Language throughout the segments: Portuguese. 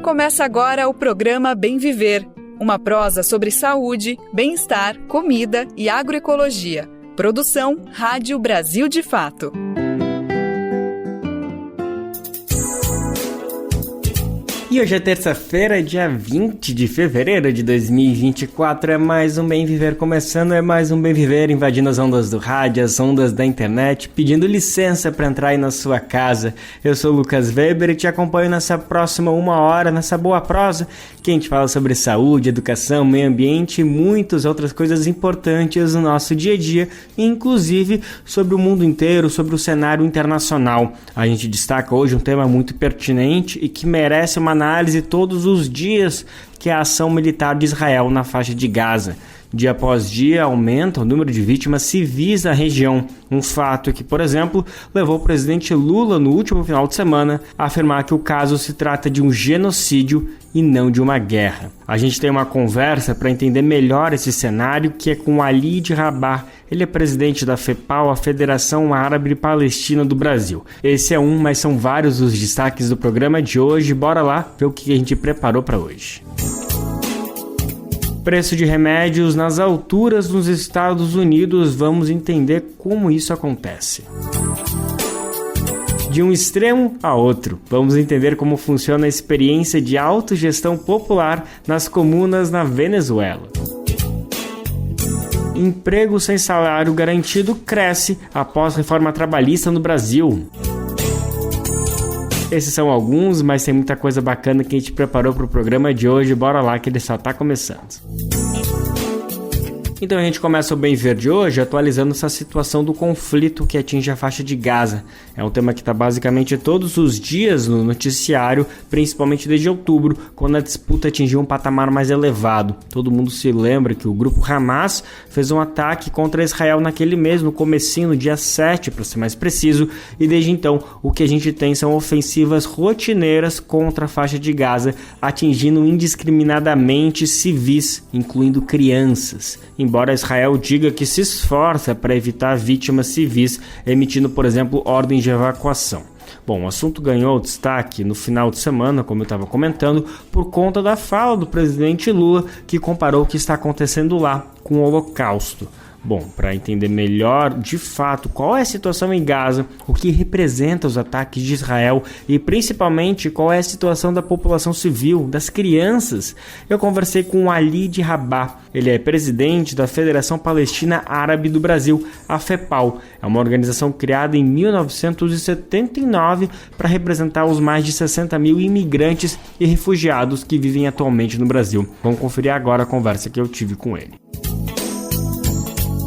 Começa agora o programa Bem Viver, uma prosa sobre saúde, bem-estar, comida e agroecologia. Produção Rádio Brasil de Fato. E hoje é terça-feira, dia 20 de fevereiro de 2024, é mais um Bem Viver começando, é mais um Bem Viver invadindo as ondas do rádio, as ondas da internet, pedindo licença para entrar aí na sua casa. Eu sou o Lucas Weber e te acompanho nessa próxima uma hora, nessa boa prosa, que a gente fala sobre saúde, educação, meio ambiente e muitas outras coisas importantes no nosso dia a dia, inclusive sobre o mundo inteiro, sobre o cenário internacional. A gente destaca hoje um tema muito pertinente e que merece uma análise todos os dias, que é a ação militar de Israel na faixa de Gaza. Dia após dia aumenta o número de vítimas civis na região, um fato que, por exemplo, levou o presidente Lula no último final de semana a afirmar que o caso se trata de um genocídio e não de uma guerra. A gente tem uma conversa para entender melhor esse cenário, que é com Walid Rabah. Ele é presidente da FEPAL, a Federação Árabe Palestina do Brasil. Esse é um, mas são vários os destaques do programa de hoje. Bora lá ver o que a gente preparou para hoje. Preço de remédios nas alturas nos Estados Unidos. Vamos entender como isso acontece. De um extremo a outro, vamos entender como funciona a experiência de autogestão popular nas comunas na Venezuela. Emprego sem salário garantido cresce após reforma trabalhista no Brasil. Esses são alguns, mas tem muita coisa bacana que a gente preparou para o programa de hoje. Bora lá que ele só está começando. Então a gente começa o Bem Ver de hoje atualizando essa situação do conflito que atinge a faixa de Gaza. É um tema que está basicamente todos os dias no noticiário, principalmente desde outubro, quando a disputa atingiu um patamar mais elevado. Todo mundo se lembra que o grupo Hamas fez um ataque contra Israel naquele mês, no comecinho, no dia 7, para ser mais preciso, e desde então o que a gente tem são ofensivas rotineiras contra a faixa de Gaza, atingindo indiscriminadamente civis, incluindo crianças. Embora Israel diga que se esforça para evitar vítimas civis, emitindo, por exemplo, ordens de evacuação. Bom, o assunto ganhou destaque no final de semana, como eu estava comentando, por conta da fala do presidente Lula, que comparou o que está acontecendo lá com o Holocausto. Bom, para entender melhor, de fato, qual é a situação em Gaza, o que representa os ataques de Israel e, principalmente, qual é a situação da população civil, das crianças, eu conversei com Walid Rabah. Ele é presidente da Federação Palestina Árabe do Brasil, a FEPAL. É uma organização criada em 1979 para representar os mais de 60 mil imigrantes e refugiados que vivem atualmente no Brasil. Vamos conferir agora a conversa que eu tive com ele.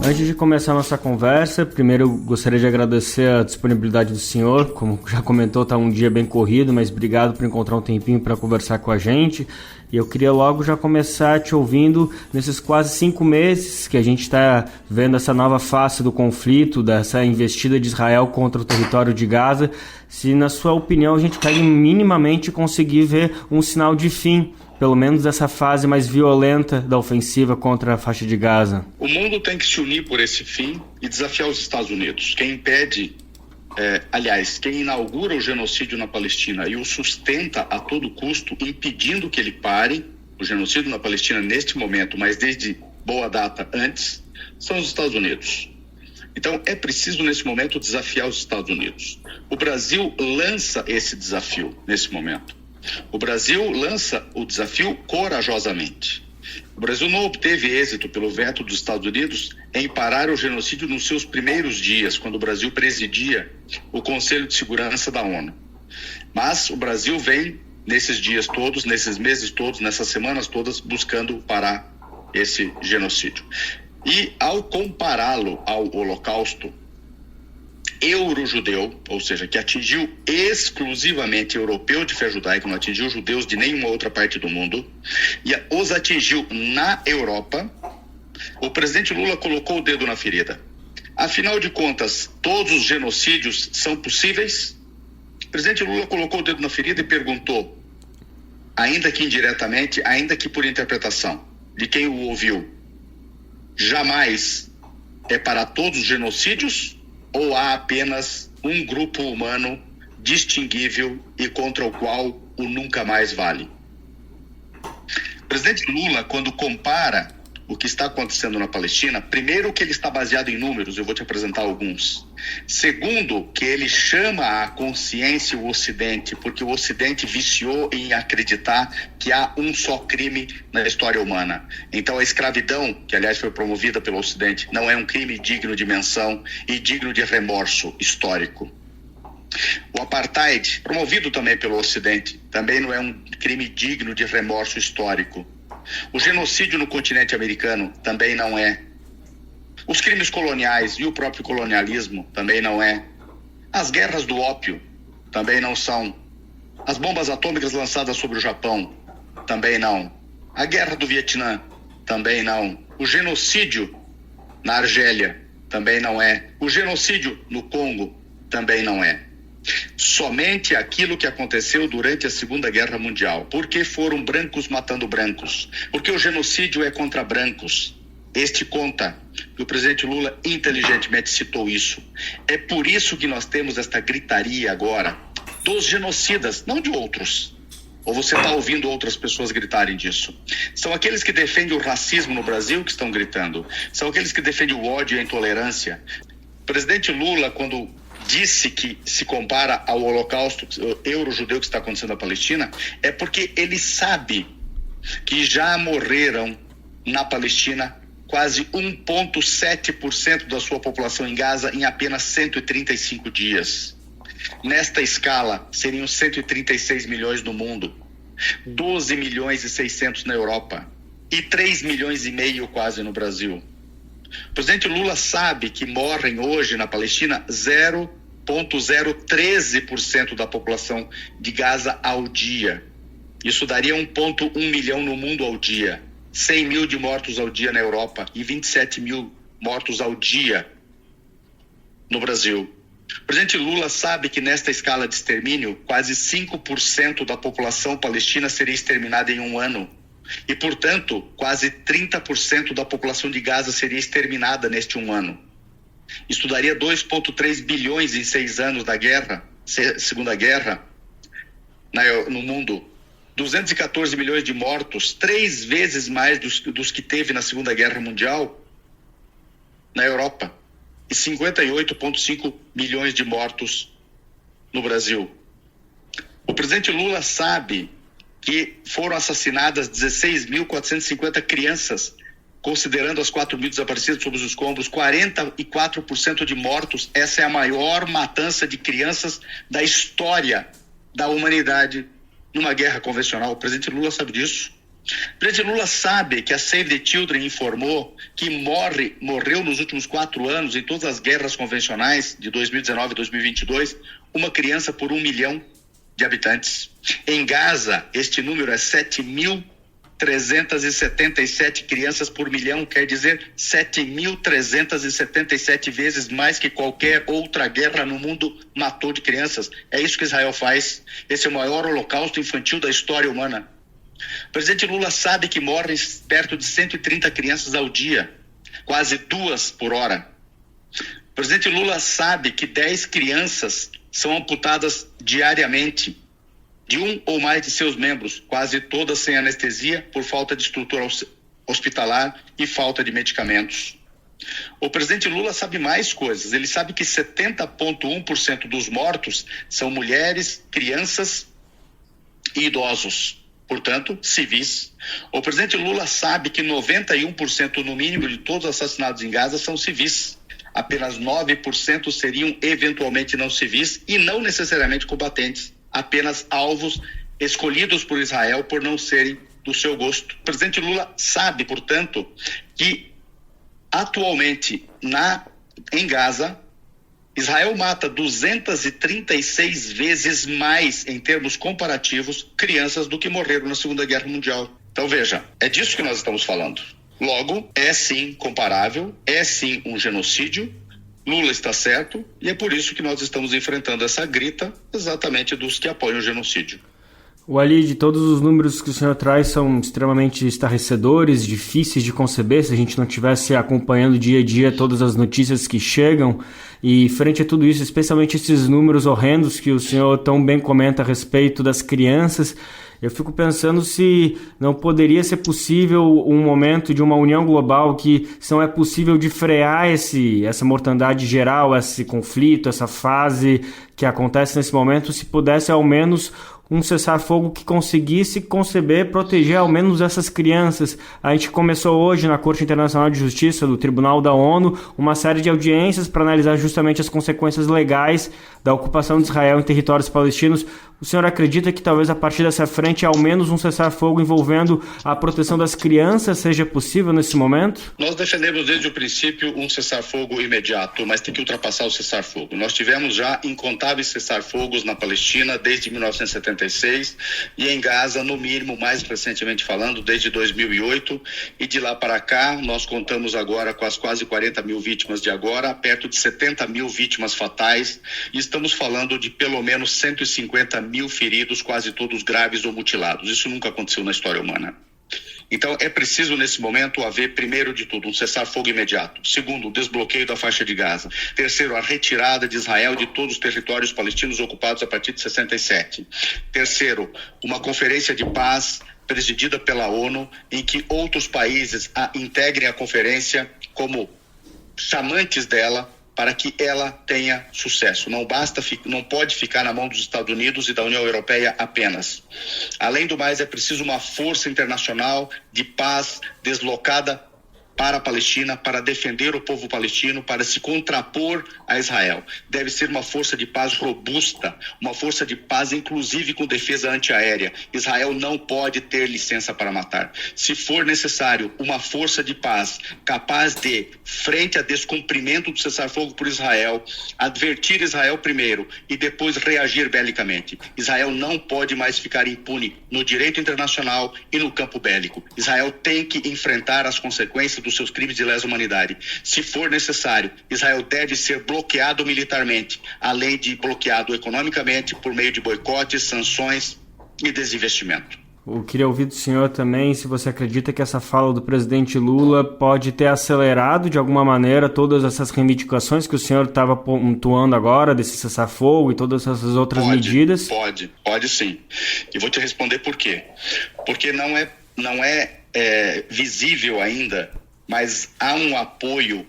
Antes de começar a nossa conversa, primeiro eu gostaria de agradecer a disponibilidade do senhor. Como já comentou, está um dia bem corrido, mas obrigado por encontrar um tempinho para conversar com a gente. E eu queria logo já começar te ouvindo nesses quase 5 meses que a gente está vendo essa nova face do conflito, dessa investida de Israel contra o território de Gaza. Se, na sua opinião, a gente consegue minimamente conseguir ver um sinal de fim, pelo menos dessa fase mais violenta da ofensiva contra a faixa de Gaza. O mundo tem que se unir por esse fim e desafiar os Estados Unidos. Quem impede, quem inaugura o genocídio na Palestina e o sustenta a todo custo, impedindo que ele pare, o genocídio na Palestina neste momento, mas desde boa data antes, são os Estados Unidos. Então é preciso nesse momento desafiar os Estados Unidos. O Brasil lança esse desafio nesse momento. O Brasil lança o desafio corajosamente. O Brasil não obteve êxito pelo veto dos Estados Unidos em parar o genocídio nos seus primeiros dias, quando o Brasil presidia o Conselho de Segurança da ONU. Mas o Brasil vem nesses dias todos, nesses meses todos, nessas semanas todas, buscando parar esse genocídio. E ao compará-lo ao Holocausto euro-judeu, ou seja, que atingiu exclusivamente europeu de fé judaica, não atingiu judeus de nenhuma outra parte do mundo, e os atingiu na Europa, o presidente Lula colocou o dedo na ferida. Afinal de contas, todos os genocídios são possíveis? O presidente Lula colocou o dedo na ferida e perguntou, ainda que indiretamente, ainda que por interpretação, de quem o ouviu, jamais é para todos os genocídios? Ou há apenas um grupo humano distinguível e contra o qual o nunca mais vale? presidente Lula, quando compara o que está acontecendo na Palestina, primeiro que ele está baseado em números, eu vou te apresentar alguns. Segundo, que ele chama a consciência o Ocidente, porque o Ocidente viciou em acreditar que há um só crime na história humana. Então a escravidão, que aliás foi promovida pelo Ocidente, não é um crime digno de menção e digno de remorso histórico. O apartheid, promovido também pelo Ocidente, também não é um crime digno de remorso histórico. O genocídio no continente americano também não é. Os crimes coloniais e o próprio colonialismo também não é. As guerras do ópio também não são. As bombas atômicas lançadas sobre o Japão também não. A guerra do Vietnã também não. O genocídio na Argélia também não é. O genocídio no Congo também não é. Somente aquilo que aconteceu durante a Segunda Guerra Mundial. Porque foram brancos matando brancos. Porque o genocídio é contra brancos. Este conta. E o presidente Lula inteligentemente citou isso. É por isso que nós temos esta gritaria agora dos genocidas, não de outros. Ou você está ouvindo outras pessoas gritarem disso? São aqueles que defendem o racismo no Brasil que estão gritando. São aqueles que defendem o ódio e a intolerância. O presidente Lula, quando disse que se compara ao holocausto euro-judeu que está acontecendo na Palestina, é porque ele sabe que já morreram na Palestina quase 1,7% da sua população em Gaza em apenas 135 dias. Nesta escala, seriam 136 milhões no mundo, 12 milhões e 600 na Europa e 3 milhões e meio quase no Brasil. O presidente Lula sabe que morrem hoje na Palestina 0,013% da população de Gaza ao dia. Isso daria 1,1 milhão no mundo ao dia. 100 mil de mortos ao dia na Europa e 27 mil mortos ao dia no Brasil. O presidente Lula sabe que nesta escala de extermínio, quase 5% da população palestina seria exterminada em um ano. E, portanto, quase 30% da população de Gaza seria exterminada neste um ano. Isso daria 2,3 bilhões em 6 anos da guerra, Segunda Guerra, no mundo. 214 milhões de mortos, 3 vezes mais dos que teve na Segunda Guerra Mundial na Europa. E 58,5 milhões de mortos no Brasil. O presidente Lula sabe que foram assassinadas 16.450 crianças, considerando as 4 mil desaparecidas sob os escombros, 44% de mortos. Essa é a maior matança de crianças da história da humanidade numa guerra convencional. O presidente Lula sabe disso. O presidente Lula sabe que a Save the Children informou que morreu nos últimos 4 anos, em todas as guerras convencionais de 2019 e 2022, uma criança por 1 milhão de habitantes. Em Gaza, este número é 7.377 crianças por milhão, quer dizer 7.377 vezes mais que qualquer outra guerra no mundo matou de crianças. É isso que Israel faz. Esse é o maior holocausto infantil da história humana. O presidente Lula sabe que morrem perto de 130 crianças ao dia, quase 2 por hora. O presidente Lula sabe que 10 crianças são amputadas diariamente de um ou mais de seus membros, quase todas sem anestesia por falta de estrutura hospitalar e falta de medicamentos. O presidente Lula sabe mais coisas. Ele sabe que 70,1% dos mortos são mulheres, crianças e idosos. Portanto, civis. O presidente Lula sabe que 91% no mínimo de todos os assassinados em Gaza são civis. Apenas 9% seriam eventualmente não civis e não necessariamente combatentes, apenas alvos escolhidos por Israel por não serem do seu gosto. O presidente Lula sabe, portanto, que atualmente em Gaza, Israel mata 236 vezes mais, em termos comparativos, crianças do que morreram na Segunda Guerra Mundial. Então, veja, é disso que nós estamos falando. Logo, é sim comparável, é sim um genocídio, Lula está certo, e é por isso que nós estamos enfrentando essa grita exatamente dos que apoiam o genocídio. Walid, todos os números que o senhor traz são extremamente estarrecedores, difíceis de conceber se a gente não estivesse acompanhando dia a dia todas as notícias que chegam. E frente a tudo isso, especialmente esses números horrendos que o senhor tão bem comenta a respeito das crianças, eu fico pensando se não poderia ser possível um momento de uma união global que se não é possível de frear essa mortandade geral, esse conflito, essa fase que acontece nesse momento, se pudesse ao menos um cessar-fogo que conseguisse conceber, proteger ao menos essas crianças. A gente começou hoje na Corte Internacional de Justiça do Tribunal da ONU uma série de audiências para analisar justamente as consequências legais da ocupação de Israel em territórios palestinos. O senhor acredita que talvez a partir dessa frente ao menos um cessar-fogo envolvendo a proteção das crianças seja possível nesse momento? Nós defendemos desde o princípio um cessar-fogo imediato, mas tem que ultrapassar o cessar-fogo. Nós tivemos já incontáveis cessar-fogos na Palestina desde 1976 e em Gaza, no mínimo, mais recentemente falando, desde 2008. E de lá para cá, nós contamos agora com as quase 40 mil vítimas de agora, perto de 70 mil vítimas fatais, e estamos falando de pelo menos 150 mil feridos, quase todos graves ou mutilados. Isso nunca aconteceu na história humana. Então, é preciso, nesse momento, haver, primeiro de tudo, um cessar-fogo imediato. Segundo, o desbloqueio da faixa de Gaza. Terceiro, a retirada de Israel de todos os territórios palestinos ocupados a partir de 67. Terceiro, uma conferência de paz presidida pela ONU, em que outros países integrem a conferência como chamantes dela, para que ela tenha sucesso. Não pode ficar na mão dos Estados Unidos e da União Europeia apenas. Além do mais, é preciso uma força internacional de paz deslocada para a Palestina, para defender o povo palestino, para se contrapor a Israel. Deve ser uma força de paz robusta, uma força de paz inclusive com defesa antiaérea. Israel não pode ter licença para matar. Se for necessário uma força de paz capaz de, frente a descumprimento do cessar-fogo por Israel, advertir Israel primeiro e depois reagir belicamente. Israel não pode mais ficar impune no direito internacional e no campo bélico. Israel tem que enfrentar as consequências dos seus crimes de lesa humanidade. Se for necessário, Israel deve ser bloqueado militarmente, além de bloqueado economicamente por meio de boicotes, sanções e desinvestimento. Eu queria ouvir do senhor também se você acredita que essa fala do presidente Lula pode ter acelerado de alguma maneira todas essas reivindicações que o senhor estava pontuando agora, desse cessar-fogo e todas essas outras medidas. Pode sim. E vou te responder por quê. Porque não é visível ainda, mas há um apoio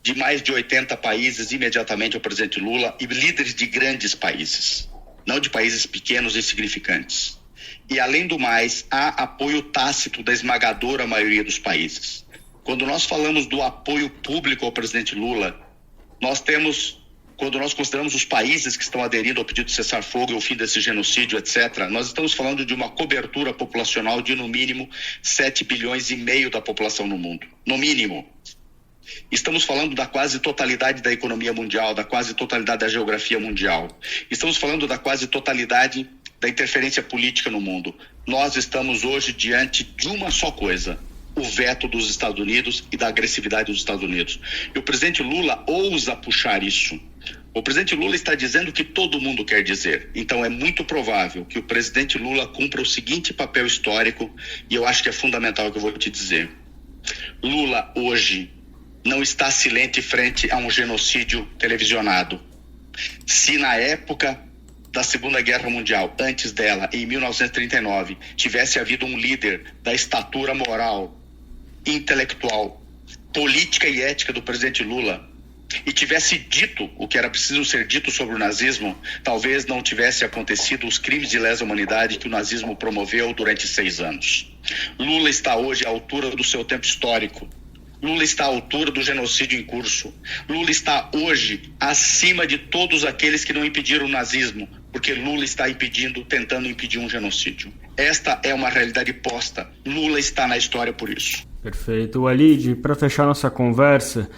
de mais de 80 países imediatamente ao presidente Lula e líderes de grandes países, não de países pequenos e insignificantes. E, além do mais, há apoio tácito da esmagadora maioria dos países. Quando nós falamos do apoio público ao presidente Lula, quando nós consideramos os países que estão aderindo ao pedido de cessar-fogo e ao fim desse genocídio, etc., nós estamos falando de uma cobertura populacional de, no mínimo, 7,5 bilhões da população no mundo. No mínimo. Estamos falando da quase totalidade da economia mundial, da quase totalidade da geografia mundial. Estamos falando da quase totalidade da interferência política no mundo. Nós estamos hoje diante de uma só coisa: o veto dos Estados Unidos e da agressividade dos Estados Unidos. E o presidente Lula ousa puxar isso. O presidente Lula está dizendo o que todo mundo quer dizer. Então é muito provável que o presidente Lula cumpra o seguinte papel histórico, e eu acho que é fundamental o que eu vou te dizer. Lula hoje não está silente frente a um genocídio televisionado. Se na época da Segunda Guerra Mundial, antes dela, em 1939, tivesse havido um líder da estatura moral, intelectual, política e ética do presidente Lula, e tivesse dito o que era preciso ser dito sobre o nazismo, talvez não tivesse acontecido os crimes de lesa humanidade que o nazismo promoveu durante 6 anos. Lula está hoje à altura do seu tempo histórico. Lula está à altura do genocídio em curso. Lula está hoje acima de todos aqueles que não impediram o nazismo, porque Lula está tentando impedir um genocídio. Esta é uma realidade posta. Lula está na história por isso. Perfeito. Walid, para fechar nossa conversa,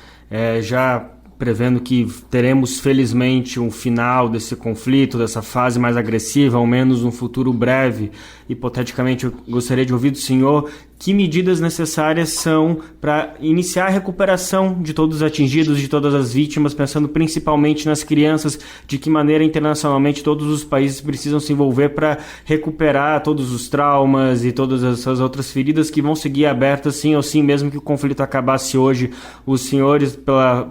já prevendo que teremos felizmente um final desse conflito, dessa fase mais agressiva, ao menos um futuro breve, hipoteticamente eu gostaria de ouvir do senhor que medidas necessárias são para iniciar a recuperação de todos os atingidos, de todas as vítimas, pensando principalmente nas crianças, de que maneira internacionalmente todos os países precisam se envolver para recuperar todos os traumas e todas essas outras feridas que vão seguir abertas sim ou sim, mesmo que o conflito acabasse hoje. Os senhores,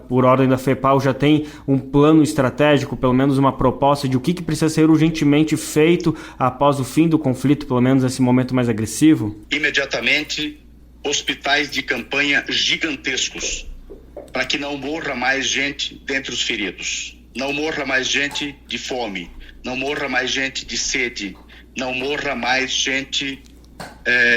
por ordem da FEPAL, já têm um plano estratégico, pelo menos uma proposta de o que precisa ser urgentemente feito após o fim do conflito, pelo menos nesse momento mais agressivo? Imediatamente, hospitais de campanha gigantescos, para que não morra mais gente dentre os feridos, não morra mais gente de fome, não morra mais gente de sede, não morra mais gente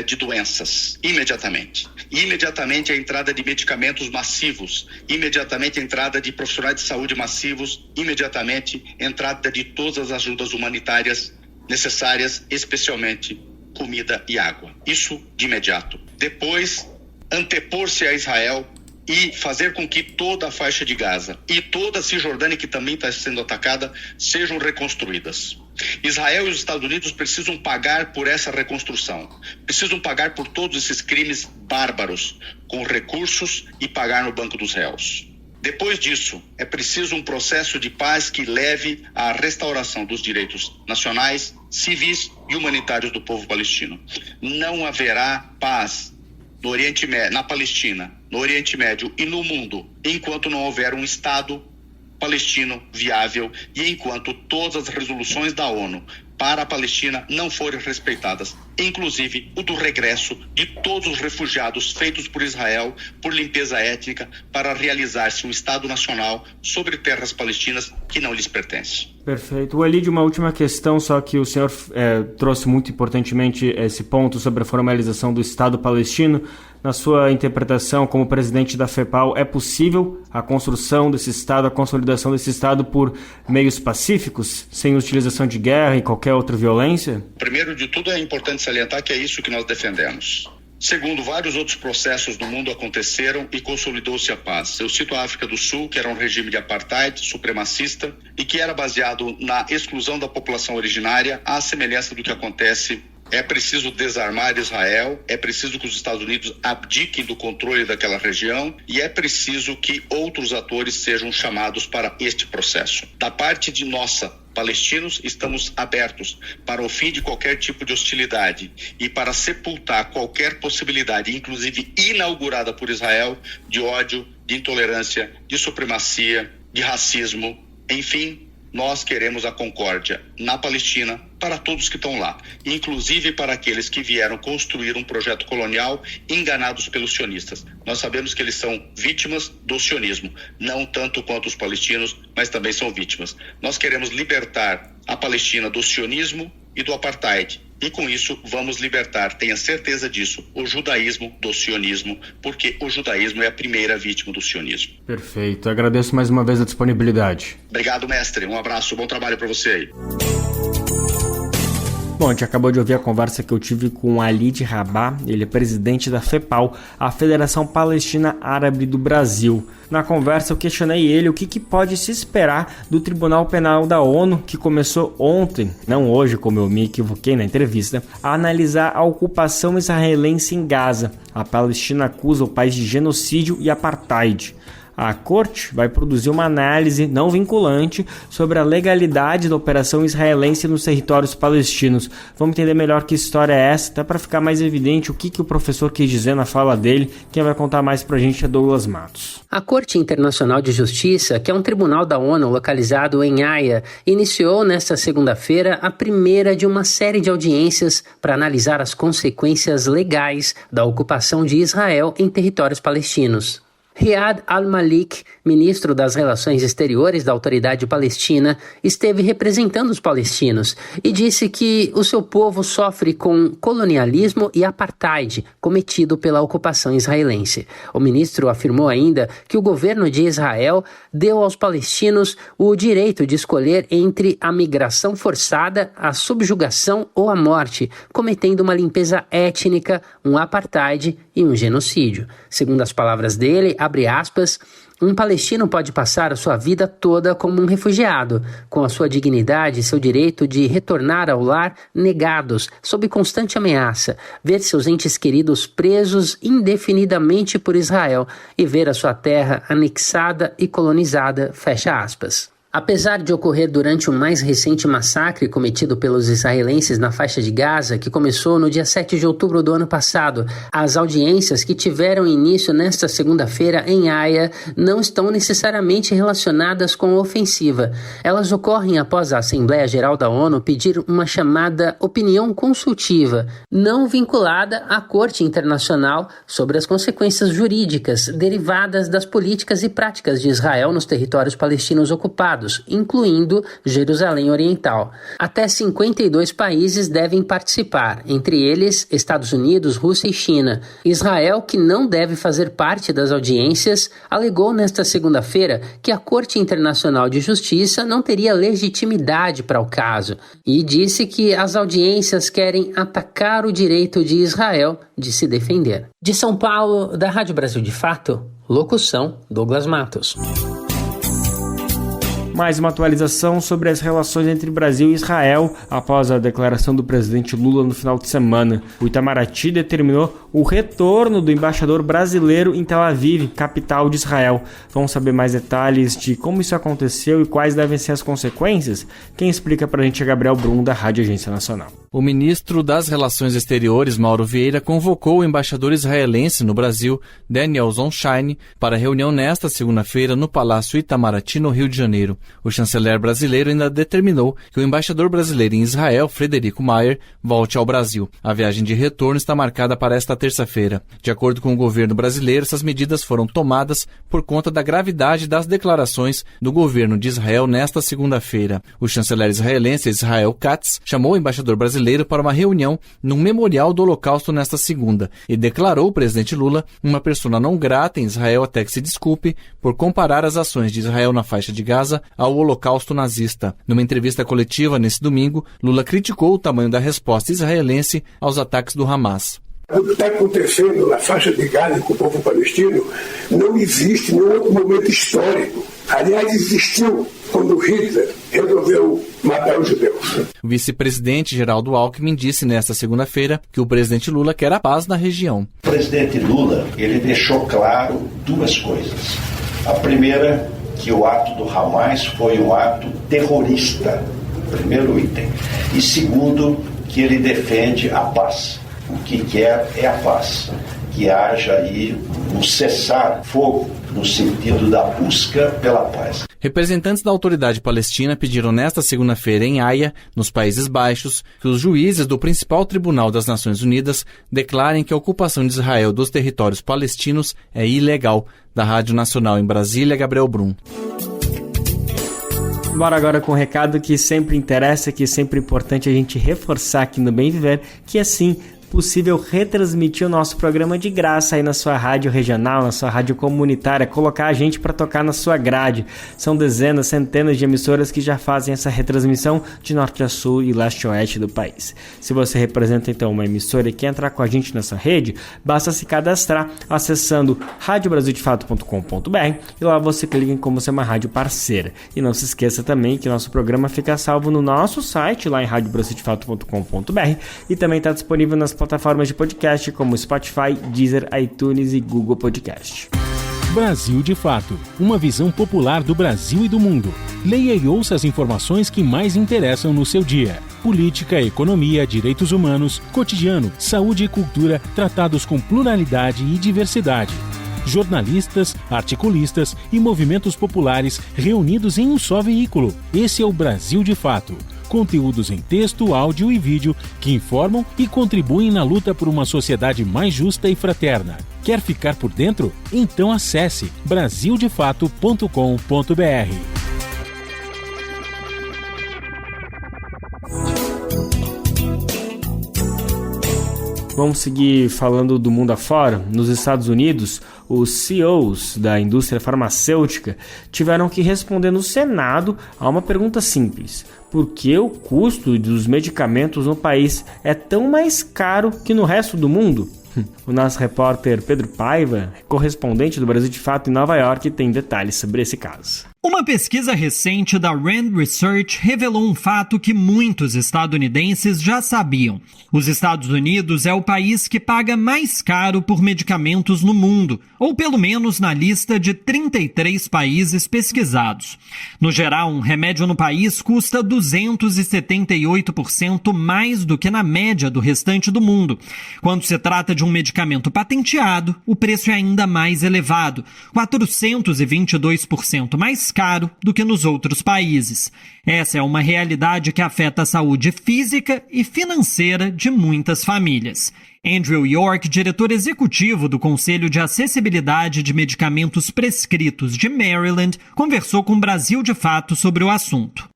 de doenças. Imediatamente a entrada de medicamentos massivos, imediatamente a entrada de profissionais de saúde massivos, imediatamente a entrada de todas as ajudas humanitárias necessárias, especialmente comida e água. Isso de imediato. Depois, antepor-se a Israel e fazer com que toda a faixa de Gaza e toda a Cisjordânia, que também está sendo atacada, sejam reconstruídas. Israel e os Estados Unidos precisam pagar por essa reconstrução. Precisam pagar por todos esses crimes bárbaros, com recursos, e pagar no banco dos réus. Depois disso, é preciso um processo de paz que leve à restauração dos direitos nacionais, civis e humanitários do povo palestino. Não haverá paz no Oriente Médio, na Palestina, no Oriente Médio e no mundo, enquanto não houver um Estado palestino viável e enquanto todas as resoluções da ONU para a Palestina não forem respeitadas, inclusive o do regresso de todos os refugiados feitos por Israel por limpeza étnica para realizar-se um Estado nacional sobre terras palestinas que não lhes pertence. Perfeito. Walid, uma última questão, só que o senhor trouxe muito importantemente esse ponto sobre a formalização do Estado palestino. Na sua interpretação como presidente da FEPAL, é possível a construção desse Estado, a consolidação desse Estado por meios pacíficos, sem utilização de guerra e qualquer outra violência? Primeiro de tudo, é importante salientar que é isso que nós defendemos. Segundo, vários outros processos no mundo aconteceram e consolidou-se a paz. Eu cito a África do Sul, que era um regime de apartheid supremacista e que era baseado na exclusão da população originária, à semelhança do que acontece. É preciso desarmar Israel, é preciso que os Estados Unidos abdiquem do controle daquela região e é preciso que outros atores sejam chamados para este processo. Da parte de nossa, palestinos, estamos abertos para o fim de qualquer tipo de hostilidade e para sepultar qualquer possibilidade, inclusive inaugurada por Israel, de ódio, de intolerância, de supremacia, de racismo, enfim. Nós queremos a concórdia na Palestina para todos que estão lá, inclusive para aqueles que vieram construir um projeto colonial enganados pelos sionistas. Nós sabemos que eles são vítimas do sionismo, não tanto quanto os palestinos, mas também são vítimas. Nós queremos libertar a Palestina do sionismo e do apartheid. E com isso vamos libertar, tenha certeza disso, o judaísmo do sionismo, porque o judaísmo é a primeira vítima do sionismo. Perfeito, agradeço mais uma vez a disponibilidade. Obrigado, mestre, um abraço, bom trabalho para você aí. Bom, a gente acabou de ouvir a conversa que eu tive com Walid Rabah, ele é presidente da FEPAL, a Federação Palestina Árabe do Brasil. Na conversa eu questionei ele o que pode se esperar do Tribunal Penal da ONU, que começou ontem, não hoje como eu me equivoquei na entrevista, a analisar a ocupação israelense em Gaza. A Palestina acusa o país de genocídio e apartheid. A Corte vai produzir uma análise não vinculante sobre a legalidade da operação israelense nos territórios palestinos. Vamos entender melhor que história é essa, até para ficar mais evidente o que o professor quis dizer na fala dele. Quem vai contar mais pra gente é Douglas Matos. A Corte Internacional de Justiça, que é um tribunal da ONU localizado em Haia, iniciou nesta segunda-feira a primeira de uma série de audiências para analisar as consequências legais da ocupação de Israel em territórios palestinos. Riyad al-Malik, ministro das Relações Exteriores da Autoridade Palestina, esteve representando os palestinos e disse que o seu povo sofre com colonialismo e apartheid cometido pela ocupação israelense. O ministro afirmou ainda que o governo de Israel deu aos palestinos o direito de escolher entre a migração forçada, a subjugação ou a morte, cometendo uma limpeza étnica, um apartheid e um genocídio. Segundo as palavras dele, abre aspas, Um palestino pode passar a sua vida toda como um refugiado, com a sua dignidade e seu direito de retornar ao lar negados, sob constante ameaça, ver seus entes queridos presos indefinidamente por Israel e ver a sua terra anexada e colonizada, fecha aspas. Apesar de ocorrer durante o mais recente massacre cometido pelos israelenses na faixa de Gaza, que começou no dia 7 de outubro do ano passado, as audiências que tiveram início nesta segunda-feira em Haia não estão necessariamente relacionadas com a ofensiva. Elas ocorrem após a Assembleia Geral da ONU pedir uma chamada opinião consultiva, não vinculada à Corte Internacional, sobre as consequências jurídicas derivadas das políticas e práticas de Israel nos territórios palestinos ocupados, incluindo Jerusalém Oriental. Até 52 países devem participar, entre eles Estados Unidos, Rússia e China. Israel, que não deve fazer parte das audiências, alegou nesta segunda-feira que a Corte Internacional de Justiça não teria legitimidade para o caso e disse que as audiências querem atacar o direito de Israel de se defender. De São Paulo, da Rádio Brasil de Fato, locução Douglas Matos. Mais uma atualização sobre as relações entre Brasil e Israel após a declaração do presidente Lula no final de semana. O Itamaraty determinou o retorno do embaixador brasileiro em Tel Aviv, capital de Israel. Vamos saber mais detalhes de como isso aconteceu e quais devem ser as consequências? Quem explica pra gente é Gabriel Brum, da Rádio Agência Nacional. O ministro das Relações Exteriores, Mauro Vieira, convocou o embaixador israelense no Brasil, Daniel Zonshine, para reunião nesta segunda-feira no Palácio Itamaraty, no Rio de Janeiro. O chanceler brasileiro ainda determinou que o embaixador brasileiro em Israel, Frederico Mayer, volte ao Brasil. A viagem de retorno está marcada para esta terça-feira. De acordo com o governo brasileiro, essas medidas foram tomadas por conta da gravidade das declarações do governo de Israel nesta segunda-feira. O chanceler israelense, Israel Katz, chamou o embaixador brasileiro para uma reunião no Memorial do Holocausto nesta segunda e declarou o presidente Lula uma persona não grata em Israel até que se desculpe por comparar as ações de Israel na faixa de Gaza ao Holocausto nazista. Numa entrevista coletiva nesse domingo, Lula criticou o tamanho da resposta israelense aos ataques do Hamas. O que está acontecendo na faixa de Gaza com o povo palestino não existe em nenhum outro momento histórico. Aliás, existiu quando Hitler resolveu matar os judeus. O vice-presidente Geraldo Alckmin disse nesta segunda-feira que o presidente Lula quer a paz na região. O presidente Lula, ele deixou claro duas coisas. A primeira, que o ato do Hamas foi um ato terrorista, primeiro item. E segundo, que ele defende a paz. O que quer é a paz, que haja aí um cessar-fogo no sentido da busca pela paz. Representantes da autoridade palestina pediram nesta segunda-feira em Haia, nos Países Baixos, que os juízes do principal tribunal das Nações Unidas declarem que a ocupação de Israel dos territórios palestinos é ilegal. Da Rádio Nacional em Brasília, Gabriel Brum. Bora agora com um recado que sempre interessa, que é sempre importante a gente reforçar aqui no Bem Viver, que assim possível retransmitir o nosso programa de graça aí na sua rádio regional, na sua rádio comunitária, colocar a gente para tocar na sua grade. São dezenas, centenas de emissoras que já fazem essa retransmissão de norte a sul e leste a oeste do país. Se você representa então uma emissora e quer entrar com a gente nessa rede, basta se cadastrar acessando radiobrasildefato.com.br e lá você clica em como ser uma rádio parceira. E não se esqueça também que nosso programa fica salvo no nosso site, lá em radiobrasildefato.com.br, e também está disponível nas plataformas de podcast como Spotify, Deezer, iTunes e Google Podcast. Brasil de Fato, uma visão popular do Brasil e do mundo. Leia e ouça as informações que mais interessam no seu dia. Política, economia, direitos humanos, cotidiano, saúde e cultura, tratados com pluralidade e diversidade. Jornalistas, articulistas e movimentos populares reunidos em um só veículo. Esse é o Brasil de Fato. Conteúdos em texto, áudio e vídeo que informam e contribuem na luta por uma sociedade mais justa e fraterna. Quer ficar por dentro? Então acesse brasildefato.com.br. Vamos seguir falando do mundo afora. Nos Estados Unidos, os CEOs da indústria farmacêutica tiveram que responder no Senado a uma pergunta simples: por que o custo dos medicamentos no país é tão mais caro que no resto do mundo? O nosso repórter Pedro Paiva, correspondente do Brasil de Fato em Nova York, tem detalhes sobre esse caso. Uma pesquisa recente da Rand Research revelou um fato que muitos estadunidenses já sabiam. Os Estados Unidos é o país que paga mais caro por medicamentos no mundo, ou pelo menos na lista de 33 países pesquisados. No geral, um remédio no país custa 278% mais do que na média do restante do mundo. Quando se trata de um medicamento patenteado, o preço é ainda mais elevado, 422% mais caro do que nos outros países. Essa é uma realidade que afeta a saúde física e financeira de muitas famílias. Andrew York, diretor executivo do Conselho de Acessibilidade de Medicamentos Prescritos de Maryland, conversou com o Brasil de Fato sobre o assunto.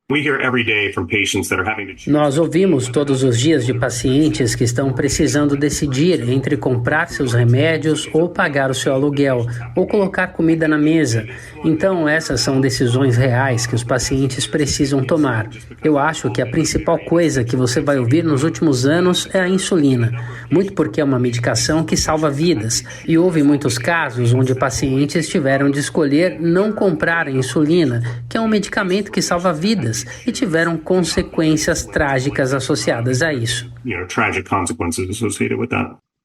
Nós ouvimos todos os dias de pacientes que estão precisando decidir entre comprar seus remédios ou pagar o seu aluguel, ou colocar comida na mesa. Então, essas são decisões reais que os pacientes precisam tomar. Eu acho que a principal coisa que você vai ouvir nos últimos anos é a insulina, muito porque é uma medicação que salva vidas. E houve muitos casos onde pacientes tiveram de escolher não comprar a insulina, que é um medicamento que salva vidas, e tiveram consequências trágicas associadas a isso.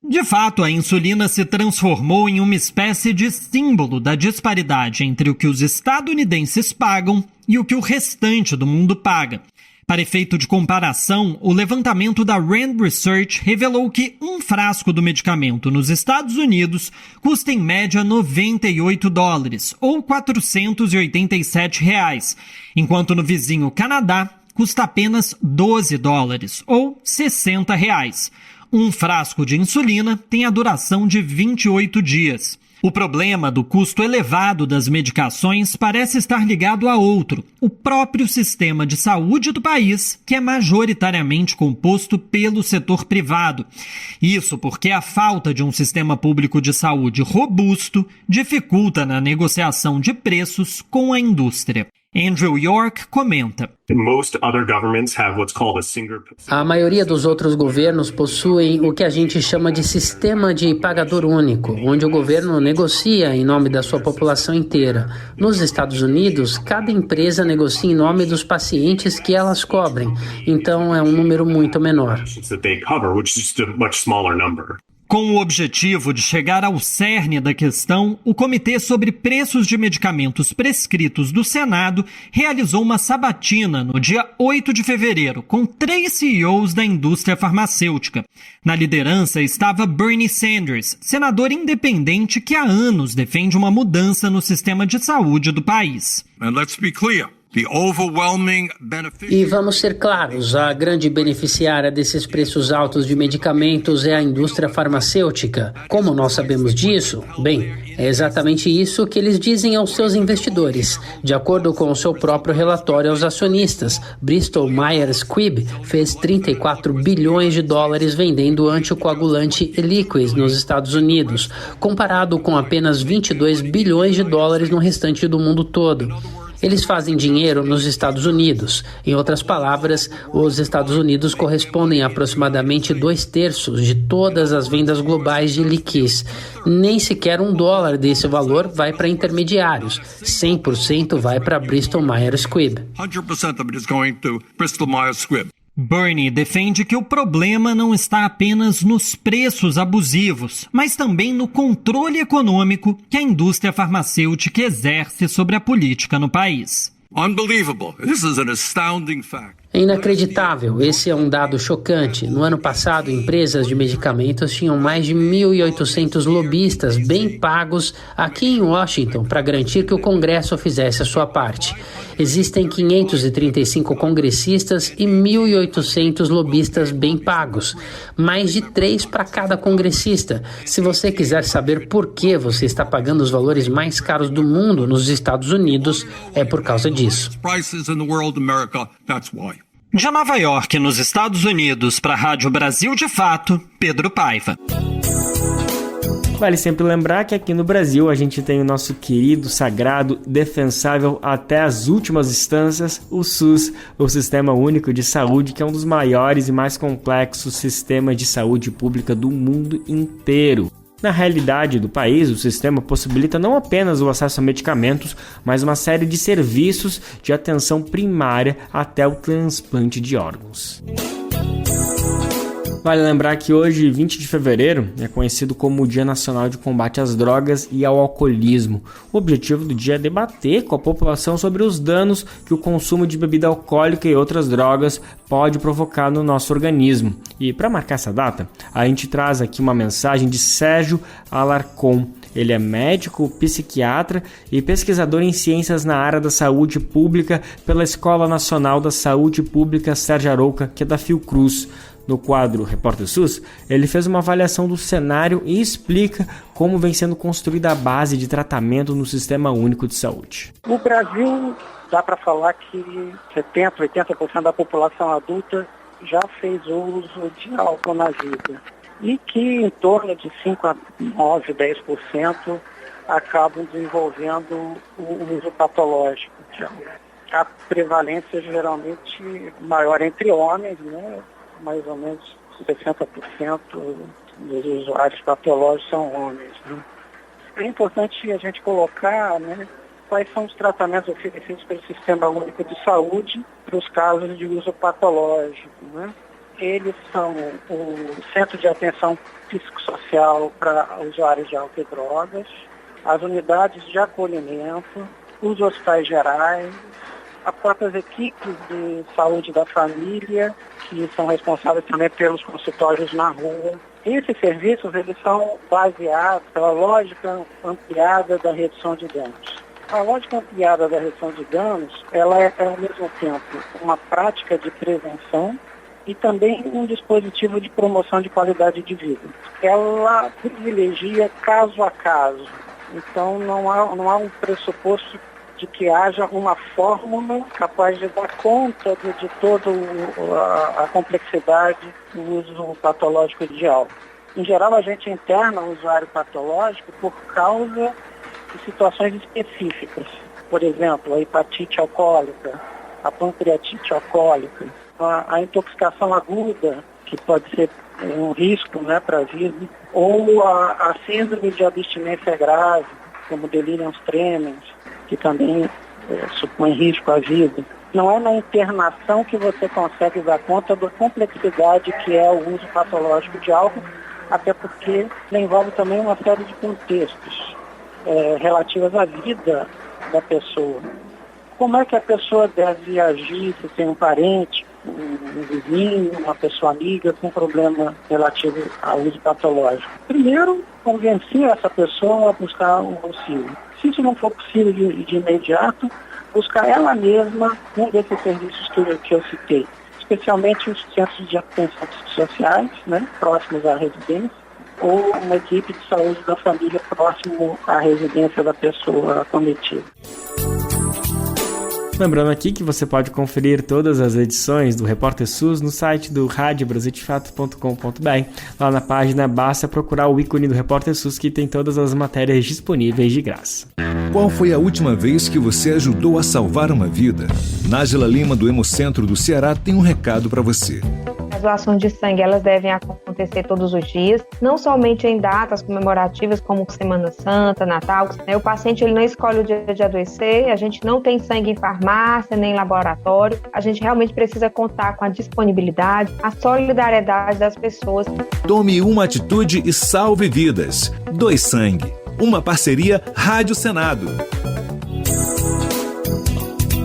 De fato, a insulina se transformou em uma espécie de símbolo da disparidade entre o que os estadunidenses pagam e o que o restante do mundo paga. Para efeito de comparação, o levantamento da Rand Research revelou que um frasco do medicamento nos Estados Unidos custa em média $98, ou R$487, enquanto no vizinho Canadá custa apenas $12, ou R$60. Um frasco de insulina tem a duração de 28 dias. O problema do custo elevado das medicações parece estar ligado a outro, o próprio sistema de saúde do país, que é majoritariamente composto pelo setor privado. Isso porque a falta de um sistema público de saúde robusto dificulta na negociação de preços com a indústria. Andrew York comenta. A maioria dos outros governos possuem o que a gente chama de sistema de pagador único, onde o governo negocia em nome da sua população inteira. Nos Estados Unidos, cada empresa negocia em nome dos pacientes que elas cobrem, então é um número muito menor. Com o objetivo de chegar ao cerne da questão, o Comitê sobre Preços de Medicamentos Prescritos do Senado realizou uma sabatina no dia 8 de fevereiro, com 3 CEOs da indústria farmacêutica. Na liderança estava Bernie Sanders, senador independente que há anos defende uma mudança no sistema de saúde do país. And let's be clear. E vamos ser claros, a grande beneficiária desses preços altos de medicamentos é a indústria farmacêutica. Como nós sabemos disso? Bem, é exatamente isso que eles dizem aos seus investidores. De acordo com o seu próprio relatório aos acionistas, Bristol Myers Squibb fez $34 bilhões vendendo anticoagulante Eliquis nos Estados Unidos, comparado com apenas $22 bilhões no restante do mundo todo. Eles fazem dinheiro nos Estados Unidos. Em outras palavras, os Estados Unidos correspondem a aproximadamente 2/3 de todas as vendas globais de Eliquis. Nem sequer $1 desse valor vai para intermediários. 100% vai para Bristol Myers Squibb. 100% of it is going to Bristol Myers Squibb. Bernie defende que o problema não está apenas nos preços abusivos, mas também no controle econômico que a indústria farmacêutica exerce sobre a política no país. Unbelievable. This is an astounding fact. É inacreditável, esse é um dado chocante. No ano passado, empresas de medicamentos tinham mais de 1.800 lobistas bem pagos aqui em Washington para garantir que o Congresso fizesse a sua parte. Existem 535 congressistas e 1.800 lobistas bem pagos, mais de 3 para cada congressista. Se você quiser saber por que você está pagando os valores mais caros do mundo nos Estados Unidos, é por causa disso. De Nova York, nos Estados Unidos, para a Rádio Brasil de Fato, Pedro Paiva. Vale sempre lembrar que aqui no Brasil a gente tem o nosso querido, sagrado, defensável até as últimas instâncias, o SUS, o Sistema Único de Saúde, que é um dos maiores e mais complexos sistemas de saúde pública do mundo inteiro. Na realidade do país, o sistema possibilita não apenas o acesso a medicamentos, mas uma série de serviços de atenção primária até o transplante de órgãos. Vale lembrar que hoje, 20 de fevereiro, é conhecido como o Dia Nacional de Combate às Drogas e ao Alcoolismo. O objetivo do dia é debater com a população sobre os danos que o consumo de bebida alcoólica e outras drogas pode provocar no nosso organismo. E para marcar essa data, a gente traz aqui uma mensagem de Sérgio Alarcon. Ele é médico, psiquiatra e pesquisador em ciências na área da saúde pública pela Escola Nacional da Saúde Pública Sérgio Arouca, que é da Fiocruz. No quadro Repórter SUS, ele fez uma avaliação do cenário e explica como vem sendo construída a base de tratamento no Sistema Único de Saúde. No Brasil, dá para falar que 70%, 80% da população adulta já fez uso de álcool na vida. E que em torno de 5 a 9, 10% acabam desenvolvendo o uso patológico de álcool. A prevalência geralmente maior entre homens, né? Mais ou menos 60% dos usuários patológicos são homens. Né? É importante a gente colocar, né, quais são os tratamentos oferecidos pelo Sistema Único de Saúde para os casos de uso patológico. Né? Eles são o Centro de Atenção Psicossocial para usuários de álcool e drogas, as unidades de acolhimento, os hospitais gerais, as próprias equipes de saúde da família, que são responsáveis também pelos consultórios na rua. Esses serviços, eles são baseados pela lógica ampliada da redução de danos. A lógica ampliada da redução de danos, ela é ao mesmo tempo uma prática de prevenção e também um dispositivo de promoção de qualidade de vida. Ela privilegia caso a caso. Então não há um pressuposto de que haja uma fórmula capaz de dar conta de toda a complexidade do uso patológico de álcool. Em geral, a gente interna o usuário patológico por causa de situações específicas. Por exemplo, a hepatite alcoólica, a pancreatite alcoólica, a intoxicação aguda, que pode ser um risco, né, para a vida, ou a síndrome de abstinência grave, como delirium tremens, que também supõe risco à vida. Não é na internação que você consegue dar conta da complexidade que é o uso patológico de álcool, até porque envolve também uma série de contextos relativos à vida da pessoa. Como é que a pessoa deve agir se tem um parente, um vizinho, uma pessoa amiga com problema relativo ao uso patológico? Primeiro, convencer essa pessoa a buscar um auxílio. Se isso não for possível de imediato, buscar ela mesma um desses serviços que eu citei, especialmente os centros de atenção sociais, né, próximos à residência, ou uma equipe de saúde da família próximo à residência da pessoa acometida. Lembrando aqui que você pode conferir todas as edições do Repórter SUS no site do radiobrasildefato.com.br. Lá na página basta procurar o ícone do Repórter SUS, que tem todas as matérias disponíveis de graça. Qual foi a última vez que você ajudou a salvar uma vida? Nájila Lima, do Hemocentro do Ceará, tem um recado para você. As doações de sangue, elas devem acontecer todos os dias, não somente em datas comemorativas como Semana Santa, Natal. O paciente ele não escolhe o dia de adoecer, a gente não tem sangue em farmácia, nem em laboratório. A gente realmente precisa contar com a disponibilidade, a solidariedade das pessoas. Tome uma atitude e salve vidas. Doe sangue. Uma parceria Rádio Senado.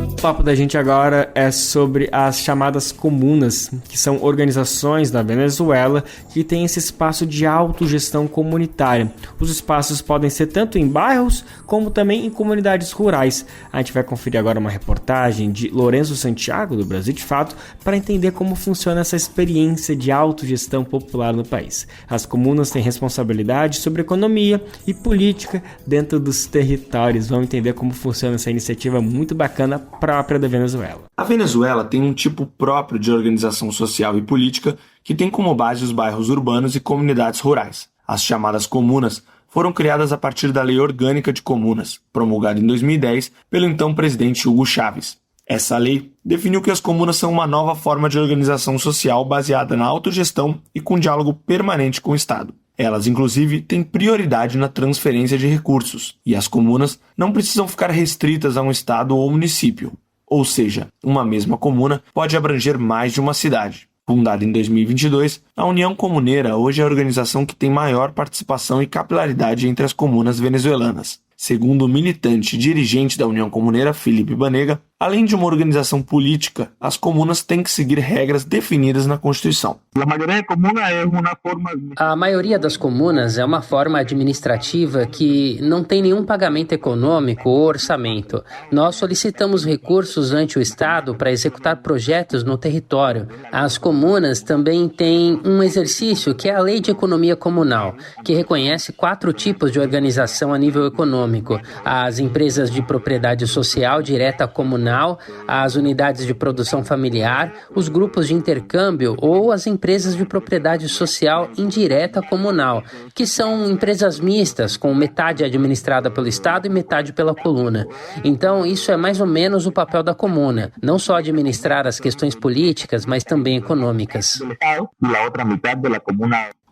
O papo da gente agora é sobre as chamadas comunas, que são organizações da Venezuela que têm esse espaço de autogestão comunitária. Os espaços podem ser tanto em bairros como também em comunidades rurais. A gente vai conferir agora uma reportagem de Lourenço Santiago, do Brasil de Fato, para entender como funciona essa experiência de autogestão popular no país. As comunas têm responsabilidade sobre economia e política dentro dos territórios. Vamos entender como funciona essa iniciativa muito bacana própria da Venezuela. A Venezuela tem um tipo próprio de organização social e política que tem como base os bairros urbanos e comunidades rurais. As chamadas comunas foram criadas a partir da Lei Orgânica de Comunas, promulgada em 2010 pelo então presidente Hugo Chávez. Essa lei definiu que as comunas são uma nova forma de organização social baseada na autogestão e com diálogo permanente com o Estado. Elas, inclusive, têm prioridade na transferência de recursos, e as comunas não precisam ficar restritas a um estado ou município. Ou seja, uma mesma comuna pode abranger mais de uma cidade. Fundada em 2022, a União Comuneira hoje é a organização que tem maior participação e capilaridade entre as comunas venezuelanas. Segundo o militante e dirigente da União Comuneira, Felipe Banega, além de uma organização política, as comunas têm que seguir regras definidas na Constituição. A maioria das comunas é uma forma administrativa que não tem nenhum pagamento econômico ou orçamento. Nós solicitamos recursos ante o Estado para executar projetos no território. As comunas também têm um exercício que é a Lei de Economia Comunal, que reconhece 4 tipos de organização a nível econômico: as empresas de propriedade social direta comunal, as unidades de produção familiar, os grupos de intercâmbio ou as empresas de propriedade social indireta comunal, que são empresas mistas, com metade administrada pelo Estado e metade pela coluna. Então, isso é mais ou menos o papel da comuna, não só administrar as questões políticas, mas também econômicas.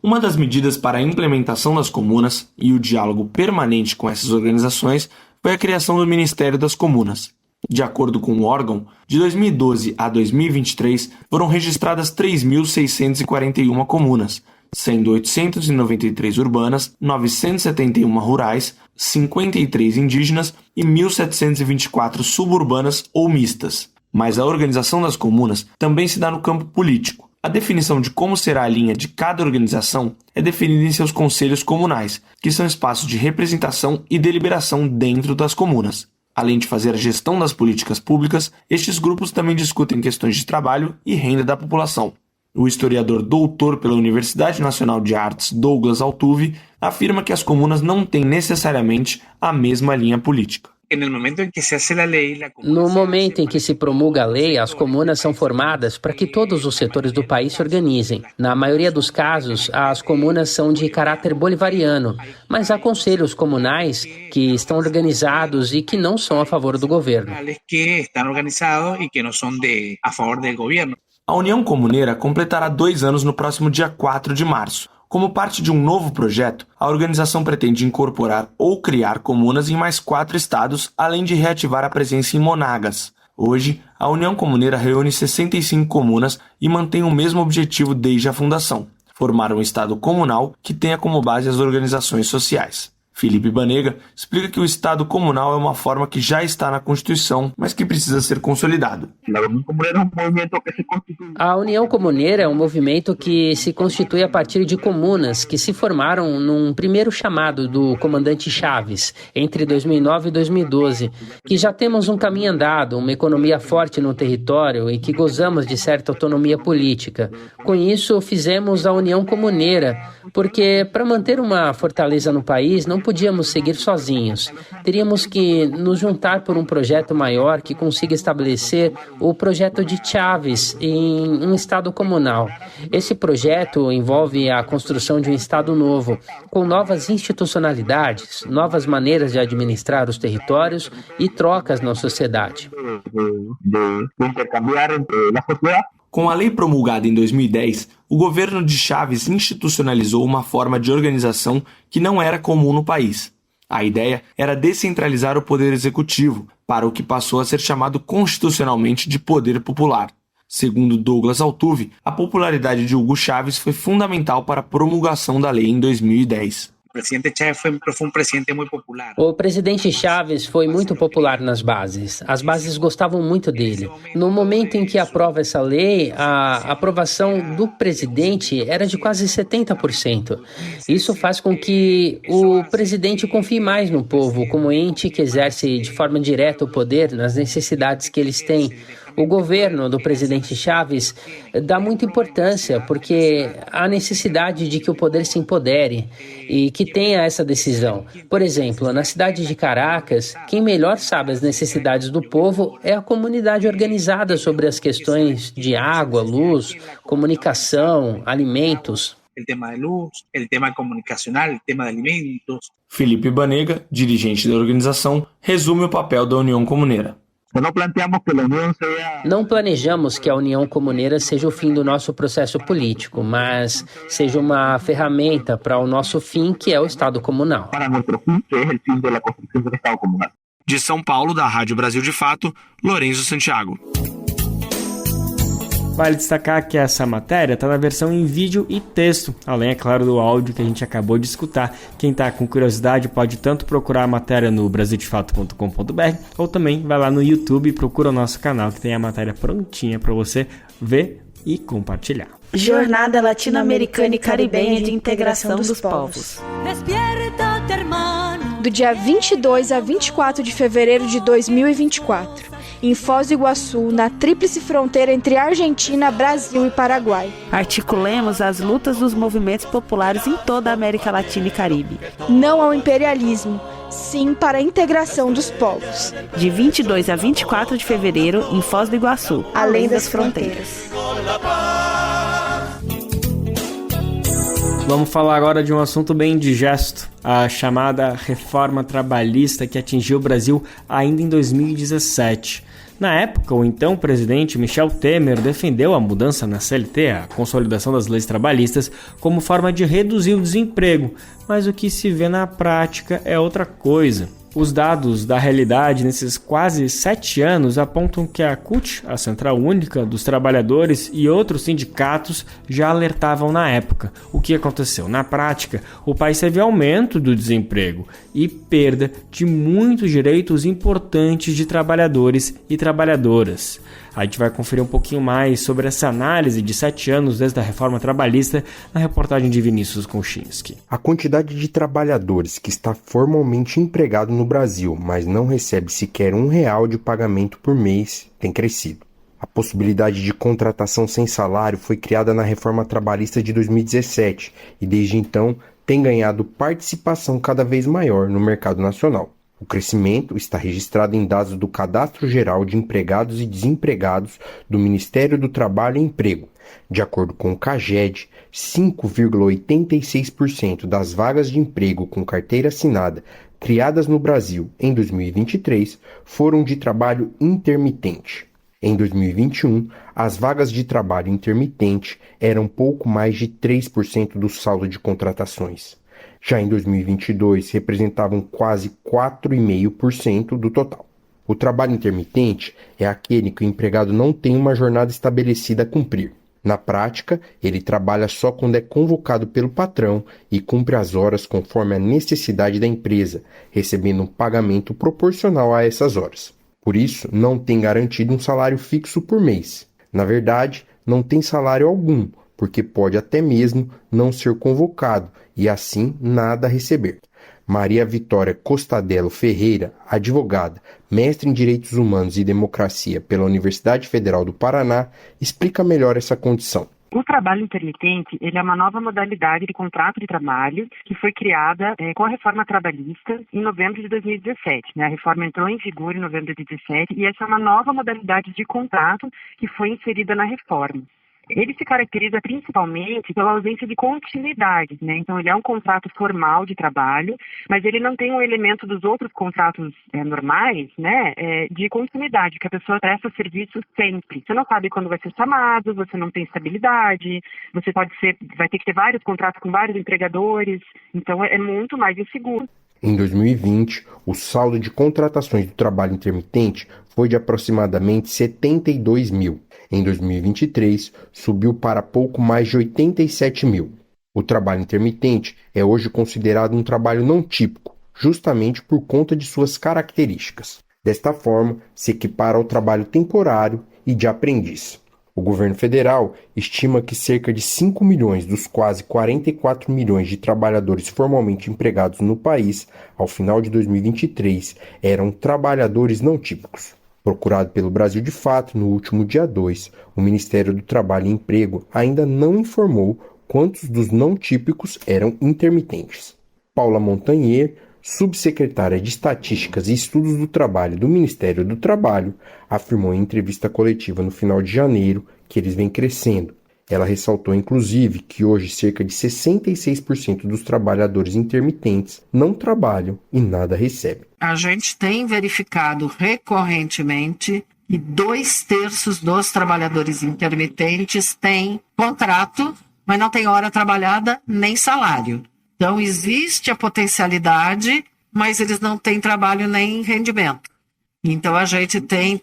Uma das medidas para a implementação das comunas e o diálogo permanente com essas organizações foi a criação do Ministério das Comunas. De acordo com o órgão, de 2012 a 2023 foram registradas 3.641 comunas, sendo 893 urbanas, 971 rurais, 53 indígenas e 1.724 suburbanas ou mistas. Mas a organização das comunas também se dá no campo político. A definição de como será a linha de cada organização é definida em seus conselhos comunais, que são espaços de representação e deliberação dentro das comunas. Além de fazer a gestão das políticas públicas, estes grupos também discutem questões de trabalho e renda da população. O historiador doutor pela Universidade Nacional de Artes, Douglas Altuve, afirma que as comunas não têm necessariamente a mesma linha política. No momento em que se promulga a lei, as comunas são formadas para que todos os setores do país se organizem. Na maioria dos casos, as comunas são de caráter bolivariano, mas há conselhos comunais que estão organizados e que não são a favor do governo. A União Comuneira completará 2 anos no próximo dia 4 de março. Como parte de um novo projeto, a organização pretende incorporar ou criar comunas em mais 4 estados, além de reativar a presença em Monagas. Hoje, a União Comuneira reúne 65 comunas e mantém o mesmo objetivo desde a fundação: formar um estado comunal que tenha como base as organizações sociais. Felipe Banega explica que o Estado comunal é uma forma que já está na Constituição, mas que precisa ser consolidado. A União Comuneira é um movimento que se constitui a partir de comunas que se formaram num primeiro chamado do comandante Chávez, entre 2009 e 2012, que já temos um caminho andado, uma economia forte no território e que gozamos de certa autonomia política. Com isso, fizemos a União Comuneira, porque para manter uma fortaleza no país não podíamos seguir sozinhos. Teríamos que nos juntar por um projeto maior que consiga estabelecer o projeto de Chávez em um Estado comunal. Esse projeto envolve a construção de um Estado novo, com novas institucionalidades, novas maneiras de administrar os territórios e trocas na sociedade. Com a lei promulgada em 2010, o governo de Chávez institucionalizou uma forma de organização que não era comum no país. A ideia era descentralizar o poder executivo, para o que passou a ser chamado constitucionalmente de poder popular. Segundo Douglas Altuve, a popularidade de Hugo Chávez foi fundamental para a promulgação da lei em 2010. O presidente Chávez foi muito popular nas bases. As bases gostavam muito dele. No momento em que aprova essa lei, a aprovação do presidente era de quase 70%. Isso faz com que o presidente confie mais no povo, como ente que exerce de forma direta o poder nas necessidades que eles têm. O governo do presidente Chávez dá muita importância porque há necessidade de que o poder se empodere e que tenha essa decisão. Por exemplo, na cidade de Caracas, quem melhor sabe as necessidades do povo é a comunidade organizada sobre as questões de água, luz, comunicação, alimentos. el tema de luz, el tema comunicacional, el tema de alimentos. Felipe Banega, dirigente da organização, resume o papel da União Comuneira. Não planejamos que a União Comuneira seja o fim do nosso processo político, mas seja uma ferramenta para o nosso fim, que é o Estado comunal. De São Paulo, da Rádio Brasil de Fato, Lourenço Santiago. Vale destacar que essa matéria está na versão em vídeo e texto, além, é claro, do áudio que a gente acabou de escutar. Quem está com curiosidade pode tanto procurar a matéria no brasildefato.com.br ou também vai lá no YouTube e procura o nosso canal, que tem a matéria prontinha para você ver e compartilhar. Jornada Latino-Americana e Caribenha de Integração dos Povos. Do dia 22 a 24 de fevereiro de 2024. Em Foz do Iguaçu, na tríplice fronteira entre Argentina, Brasil e Paraguai. Articulemos as lutas dos movimentos populares em toda a América Latina e Caribe. Não ao imperialismo, sim para a integração dos povos. De 22 a 24 de fevereiro, em Foz do Iguaçu, além das fronteiras. Vamos falar agora de um assunto bem indigesto, a chamada reforma trabalhista que atingiu o Brasil ainda em 2017. Na época, o então presidente Michel Temer defendeu a mudança na CLT, a consolidação das leis trabalhistas, como forma de reduzir o desemprego, mas o que se vê na prática é outra coisa. Os dados da realidade nesses quase 7 anos apontam que a CUT, a Central Única dos Trabalhadores, e outros sindicatos já alertavam na época. O que aconteceu? Na prática, o país teve aumento do desemprego e perda de muitos direitos importantes de trabalhadores e trabalhadoras. A gente vai conferir um pouquinho mais sobre essa análise de 7 anos desde a reforma trabalhista na reportagem de Vinícius Konchinski. A quantidade de trabalhadores que está formalmente empregado no Brasil, mas não recebe sequer R$1 de pagamento por mês, tem crescido. A possibilidade de contratação sem salário foi criada na reforma trabalhista de 2017 e desde então tem ganhado participação cada vez maior no mercado nacional. O crescimento está registrado em dados do Cadastro Geral de Empregados e Desempregados do Ministério do Trabalho e Emprego. De acordo com o CAGED, 5,86% das vagas de emprego com carteira assinada criadas no Brasil em 2023 foram de trabalho intermitente. Em 2021, as vagas de trabalho intermitente eram pouco mais de 3% do saldo de contratações. Já em 2022, representavam quase 4,5% do total. O trabalho intermitente é aquele que o empregado não tem uma jornada estabelecida a cumprir. Na prática, ele trabalha só quando é convocado pelo patrão e cumpre as horas conforme a necessidade da empresa, recebendo um pagamento proporcional a essas horas. Por isso, não tem garantido um salário fixo por mês. Na verdade, não tem salário algum, porque pode até mesmo não ser convocado e assim nada receber. Maria Vitória Costadello Ferreira, advogada, mestre em Direitos Humanos e Democracia pela Universidade Federal do Paraná, explica melhor essa condição. O trabalho intermitente ele é uma nova modalidade de contrato de trabalho que foi criada com a reforma trabalhista em novembro de 2017. A reforma entrou em vigor em novembro de 2017 e essa é uma nova modalidade de contrato que foi inserida na reforma. Ele se caracteriza principalmente pela ausência de continuidade, né? Então ele é um contrato formal de trabalho, mas ele não tem um elemento dos outros contratos normais, né? De continuidade, que a pessoa presta serviço sempre. Você não sabe quando vai ser chamado, você não tem estabilidade, você vai ter que ter vários contratos com vários empregadores, então é muito mais inseguro. Em 2020, o saldo de contratações do trabalho intermitente foi de aproximadamente 72 mil. Em 2023, subiu para pouco mais de 87 mil. O trabalho intermitente é hoje considerado um trabalho não típico, justamente por conta de suas características. Desta forma, se equipara ao trabalho temporário e de aprendiz. O governo federal estima que cerca de 5 milhões dos quase 44 milhões de trabalhadores formalmente empregados no país, ao final de 2023, eram trabalhadores não típicos. Procurado pelo Brasil de Fato no último dia 2, o Ministério do Trabalho e Emprego ainda não informou quantos dos não típicos eram intermitentes. Paula Montagnier, subsecretária de Estatísticas e Estudos do Trabalho do Ministério do Trabalho, afirmou em entrevista coletiva no final de janeiro que eles vêm crescendo Ela ressaltou, inclusive, que hoje cerca de 66% dos trabalhadores intermitentes não trabalham e nada recebem. A gente tem verificado recorrentemente que 2/3 dos trabalhadores intermitentes têm contrato, mas não tem hora trabalhada nem salário. Então, existe a potencialidade, mas eles não têm trabalho nem rendimento. Então, a gente tem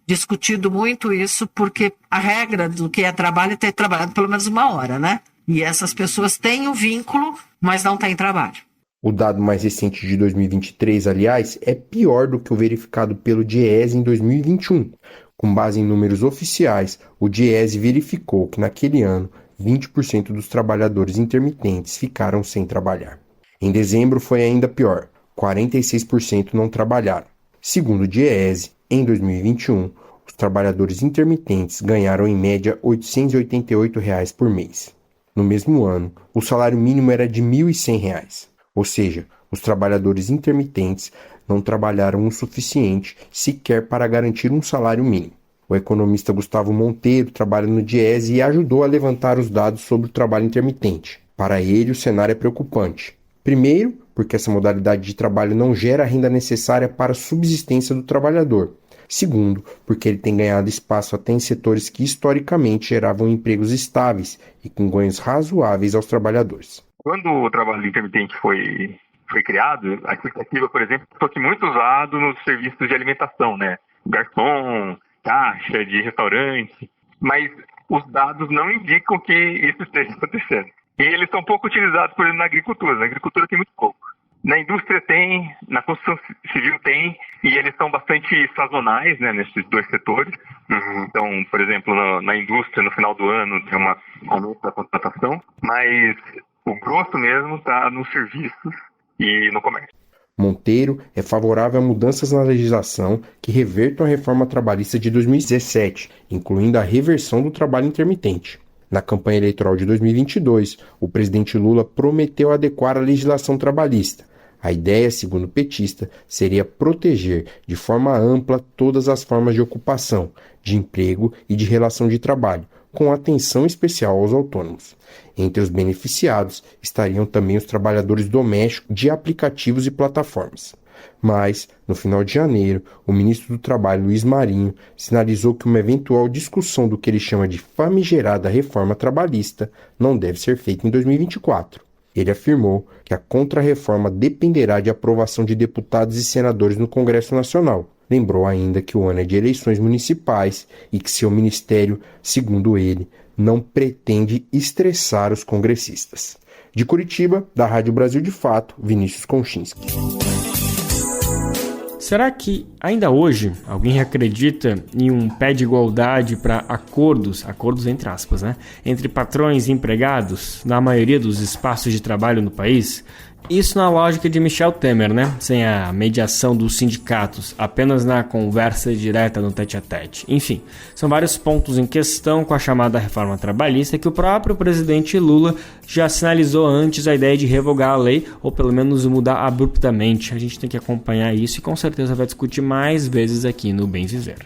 discutido muito isso, porque a regra do que é trabalho é ter trabalhado pelo menos 1 hora, né? E essas pessoas têm o vínculo, mas não têm trabalho. O dado mais recente de 2023, aliás, é pior do que o verificado pelo DIEESE em 2021. Com base em números oficiais, o DIEESE verificou que naquele ano, 20% dos trabalhadores intermitentes ficaram sem trabalhar. Em dezembro foi ainda pior, 46% não trabalharam. Segundo o DIEESE, em 2021, os trabalhadores intermitentes ganharam em média R$ 888 por mês. No mesmo ano, o salário mínimo era de R$ 1.100, ou seja, os trabalhadores intermitentes não trabalharam o suficiente sequer para garantir um salário mínimo. O economista Gustavo Monteiro trabalha no DIEESE e ajudou a levantar os dados sobre o trabalho intermitente. Para ele, o cenário é preocupante. Primeiro, porque essa modalidade de trabalho não gera a renda necessária para a subsistência do trabalhador. Segundo, porque ele tem ganhado espaço até em setores que historicamente geravam empregos estáveis e com ganhos razoáveis aos trabalhadores. Quando o trabalho intermitente foi criado, a expectativa, por exemplo, fosse muito usado nos serviços de alimentação, né? Garçom, caixa de restaurante, mas os dados não indicam que isso esteja acontecendo. E eles são pouco utilizados, por exemplo, na agricultura. Na agricultura tem muito pouco. Na indústria tem, na construção civil tem, e eles são bastante sazonais, né, nesses dois setores. Então, por exemplo, na indústria, no final do ano, tem uma aumento da contratação, mas o grosso mesmo está nos serviços e no comércio. Monteiro é favorável a mudanças na legislação que revertam a reforma trabalhista de 2017, incluindo a reversão do trabalho intermitente. Na campanha eleitoral de 2022, o presidente Lula prometeu adequar a legislação trabalhista. A ideia, segundo o petista, seria proteger de forma ampla todas as formas de ocupação, de emprego e de relação de trabalho, com atenção especial aos autônomos. Entre os beneficiados estariam também os trabalhadores domésticos de aplicativos e plataformas. Mas, no final de janeiro, o ministro do Trabalho, Luiz Marinho, sinalizou que uma eventual discussão do que ele chama de famigerada reforma trabalhista não deve ser feita em 2024. Ele afirmou que a contrarreforma dependerá de aprovação de deputados e senadores no Congresso Nacional. Lembrou ainda que o ano é de eleições municipais e que seu ministério, segundo ele, não pretende estressar os congressistas. De Curitiba, da Rádio Brasil de Fato, Vinícius Konchinski. Será que ainda hoje alguém acredita em um pé de igualdade para acordos entre aspas, né, entre patrões e empregados na maioria dos espaços de trabalho no país? Isso na lógica de Michel Temer, né? Sem a mediação dos sindicatos, apenas na conversa direta no tete-a-tete. Enfim, são vários pontos em questão com a chamada reforma trabalhista que o próprio presidente Lula já sinalizou antes a ideia de revogar a lei, ou pelo menos mudar abruptamente. A gente tem que acompanhar isso e com certeza vai discutir mais vezes aqui no Bem Viver.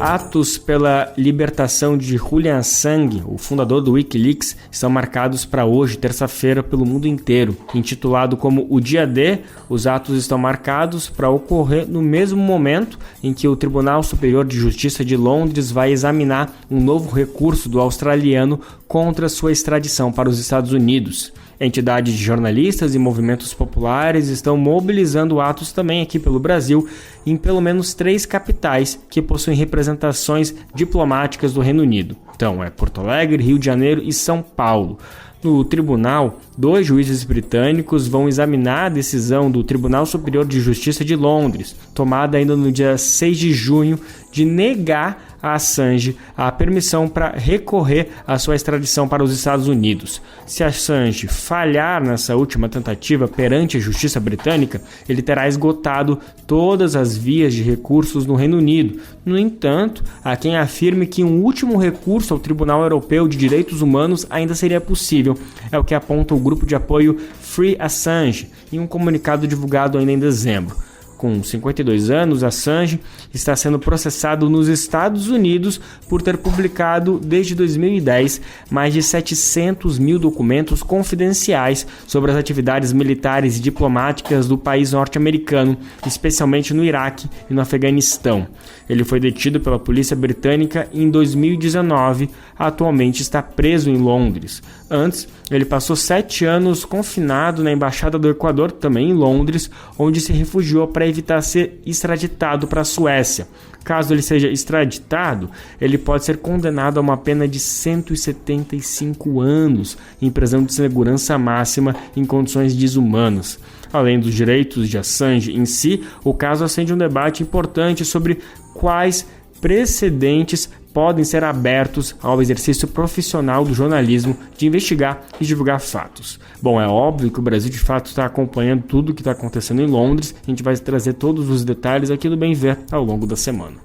Atos pela libertação de Julian Assange, o fundador do Wikileaks, estão marcados para hoje, terça-feira, pelo mundo inteiro. Intitulado como o Dia D, os atos estão marcados para ocorrer no mesmo momento em que o Tribunal Superior de Justiça de Londres vai examinar um novo recurso do australiano contra sua extradição para os Estados Unidos. Entidades de jornalistas e movimentos populares estão mobilizando atos também aqui pelo Brasil, em pelo menos 3 capitais que possuem representações diplomáticas do Reino Unido. Então, é Porto Alegre, Rio de Janeiro e São Paulo. No tribunal, 2 juízes britânicos vão examinar a decisão do Tribunal Superior de Justiça de Londres, tomada ainda no dia 6 de junho, de negar a Assange a permissão para recorrer à sua extradição para os Estados Unidos. Se Assange falhar nessa última tentativa perante a justiça britânica, ele terá esgotado todas as vias de recursos no Reino Unido. No entanto, há quem afirme que um último recurso ao Tribunal Europeu de Direitos Humanos ainda seria possível. É o que aponta o grupo de apoio Free Assange em um comunicado divulgado ainda em dezembro. Com 52 anos, Assange está sendo processado nos Estados Unidos por ter publicado, desde 2010, mais de 700 mil documentos confidenciais sobre as atividades militares e diplomáticas do país norte-americano, especialmente no Iraque e no Afeganistão. Ele foi detido pela polícia britânica em 2019, atualmente está preso em Londres. Antes, ele passou 7 anos confinado na Embaixada do Equador, também em Londres, onde se refugiou para evitar ser extraditado para a Suécia. Caso ele seja extraditado, ele pode ser condenado a uma pena de 175 anos em prisão de segurança máxima em condições desumanas. Além dos direitos de Assange em si, o caso acende um debate importante sobre quais precedentes podem ser abertos ao exercício profissional do jornalismo de investigar e divulgar fatos. Bom, é óbvio que o Brasil de fato está acompanhando tudo o que está acontecendo em Londres. A gente vai trazer todos os detalhes aqui do Bem Ver ao longo da semana.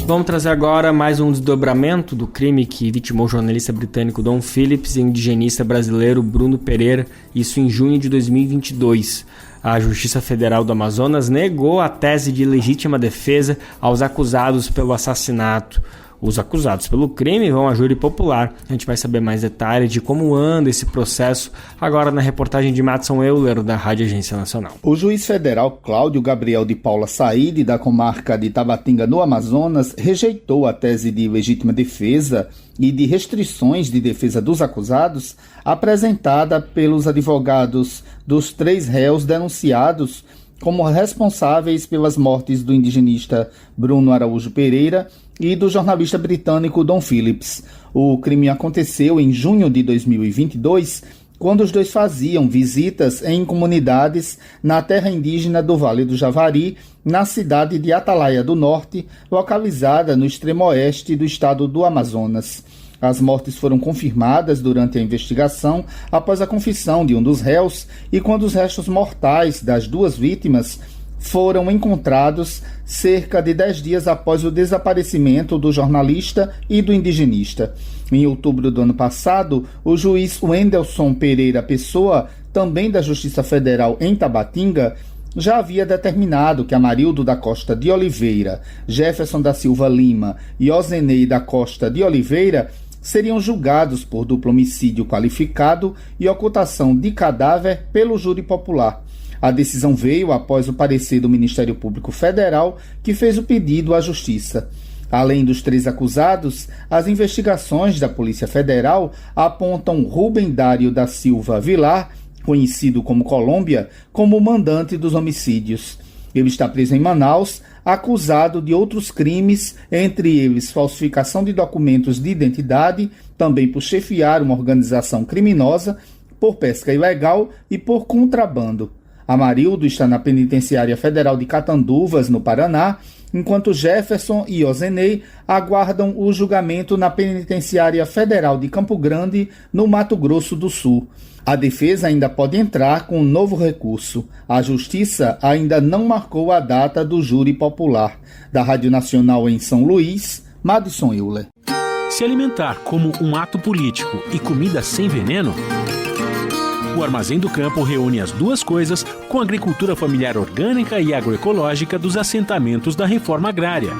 Vamos trazer agora mais um desdobramento do crime que vitimou o jornalista britânico Dom Phillips e o indigenista brasileiro Bruno Pereira, isso em junho de 2022. A Justiça Federal do Amazonas negou a tese de legítima defesa aos acusados pelo assassinato. Os acusados pelo crime vão à júri popular. A gente vai saber mais detalhes de como anda esse processo agora na reportagem de Madison Euler, da Rádio Agência Nacional. O juiz federal Cláudio Gabriel de Paula Saide, da comarca de Tabatinga, no Amazonas, rejeitou a tese de legítima defesa e de restrições de defesa dos acusados apresentada pelos advogados dos 3 réus denunciados como responsáveis pelas mortes do indigenista Bruno Araújo Pereira e do jornalista britânico Dom Phillips. O crime aconteceu em junho de 2022, quando os dois faziam visitas em comunidades na terra indígena do Vale do Javari, na cidade de Atalaia do Norte, localizada no extremo oeste do estado do Amazonas. As mortes foram confirmadas durante a investigação após a confissão de um dos réus e quando os restos mortais das 2 vítimas foram encontrados cerca de 10 dias após o desaparecimento do jornalista e do indigenista. Em outubro do ano passado, o juiz Wendelson Pereira Pessoa, também da Justiça Federal em Tabatinga, já havia determinado que Amarildo da Costa de Oliveira, Jefferson da Silva Lima e Ozenei da Costa de Oliveira seriam julgados por duplo homicídio qualificado e ocultação de cadáver pelo júri popular. A decisão veio após o parecer do Ministério Público Federal, que fez o pedido à Justiça. Além dos 3 acusados, as investigações da Polícia Federal apontam Rubem Dário da Silva Vilar, conhecido como Colômbia, como o mandante dos homicídios. Ele está preso em Manaus, acusado de outros crimes, entre eles falsificação de documentos de identidade, também por chefiar uma organização criminosa, por pesca ilegal e por contrabando. Amarildo está na Penitenciária Federal de Catanduvas, no Paraná, enquanto Jefferson e Ozenei aguardam o julgamento na Penitenciária Federal de Campo Grande, no Mato Grosso do Sul. A defesa ainda pode entrar com um novo recurso. A Justiça ainda não marcou a data do júri popular. Da Rádio Nacional em São Luís, Madison Euler. Se alimentar como um ato político e comida sem veneno? O Armazém do Campo reúne as duas coisas com a agricultura familiar orgânica e agroecológica dos assentamentos da reforma agrária.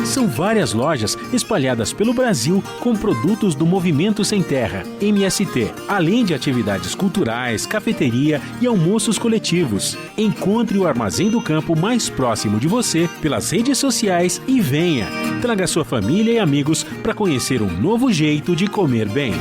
São várias lojas espalhadas pelo Brasil com produtos do Movimento Sem Terra, MST, além de atividades culturais, cafeteria e almoços coletivos. Encontre o Armazém do Campo mais próximo de você pelas redes sociais e venha. Traga sua família e amigos para conhecer um novo jeito de comer bem.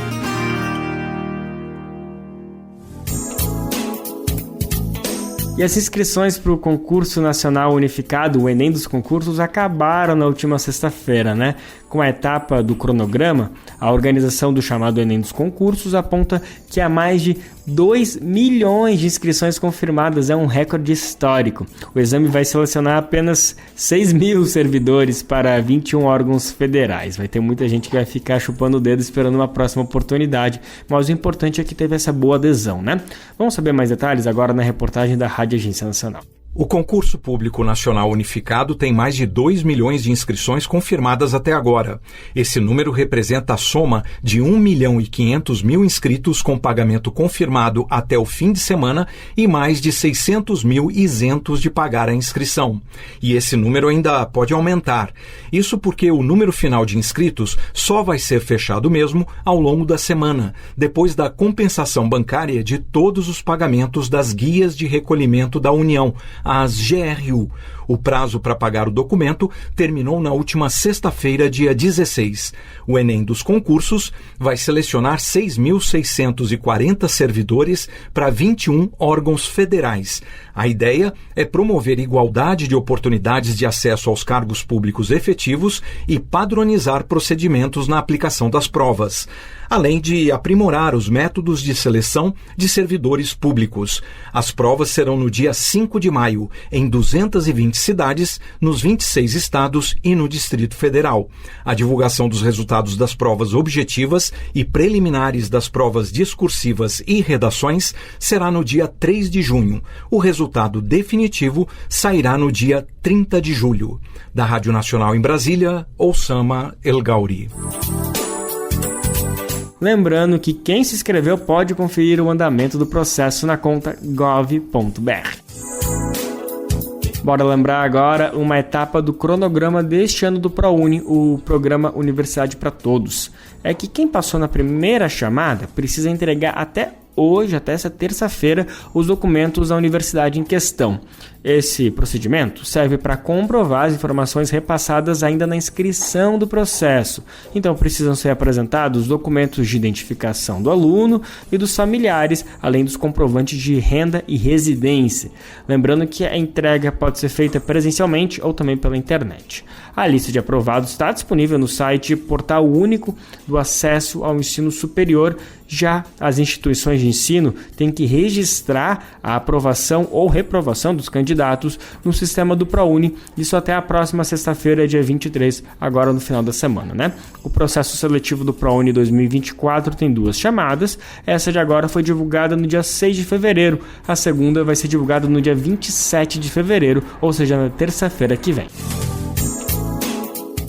E as inscrições para o concurso nacional unificado, o Enem dos concursos, acabaram na última sexta-feira, né? Com a etapa do cronograma, a organização do chamado Enem dos concursos aponta que há mais de 2 milhões de inscrições confirmadas, é um recorde histórico. O exame vai selecionar apenas 6 mil servidores para 21 órgãos federais. Vai ter muita gente que vai ficar chupando o dedo esperando uma próxima oportunidade, mas o importante é que teve essa boa adesão, né? Vamos saber mais detalhes agora na reportagem da Rádio Agência Nacional. O concurso público nacional unificado tem mais de 2 milhões de inscrições confirmadas até agora. Esse número representa a soma de 1.500.000 inscritos com pagamento confirmado até o fim de semana e mais de 600.000 isentos de pagar a inscrição. E esse número ainda pode aumentar. Isso porque o número final de inscritos só vai ser fechado mesmo ao longo da semana, depois da compensação bancária de todos os pagamentos das guias de recolhimento da União, as GRU. O prazo para pagar o documento terminou na última sexta-feira, dia 16. O Enem dos concursos vai selecionar 6.640 servidores para 21 órgãos federais. A ideia é promover igualdade de oportunidades de acesso aos cargos públicos efetivos e padronizar procedimentos na aplicação das provas, além de aprimorar os métodos de seleção de servidores públicos. As provas serão no dia 5 de maio, em 220 cidades, nos 26 estados e no Distrito Federal. A divulgação dos resultados das provas objetivas e preliminares das provas discursivas e redações será no dia 3 de junho. O resultado definitivo sairá no dia 30 de julho. Da Rádio Nacional em Brasília, Oussama El Gauri. Lembrando que quem se inscreveu pode conferir o andamento do processo na conta gov.br. Bora lembrar agora uma etapa do cronograma deste ano do ProUni, o programa Universidade para Todos. É que quem passou na primeira chamada precisa entregar até hoje, até essa terça-feira, os documentos da universidade em questão. Esse procedimento serve para comprovar as informações repassadas ainda na inscrição do processo. Então precisam ser apresentados documentos de identificação do aluno e dos familiares, além dos comprovantes de renda e residência. Lembrando que a entrega pode ser feita presencialmente ou também pela internet. A lista de aprovados está disponível no site Portal Único do Acesso ao Ensino Superior. Já as instituições de ensino têm que registrar a aprovação ou reprovação dos candidatos no sistema do ProUni, isso até a próxima sexta-feira, dia 23, agora no final da semana, né? O processo seletivo do ProUni 2024 tem 2 chamadas. Essa de agora foi divulgada no dia 6 de fevereiro. A segunda vai ser divulgada no dia 27 de fevereiro, ou seja, na terça-feira que vem.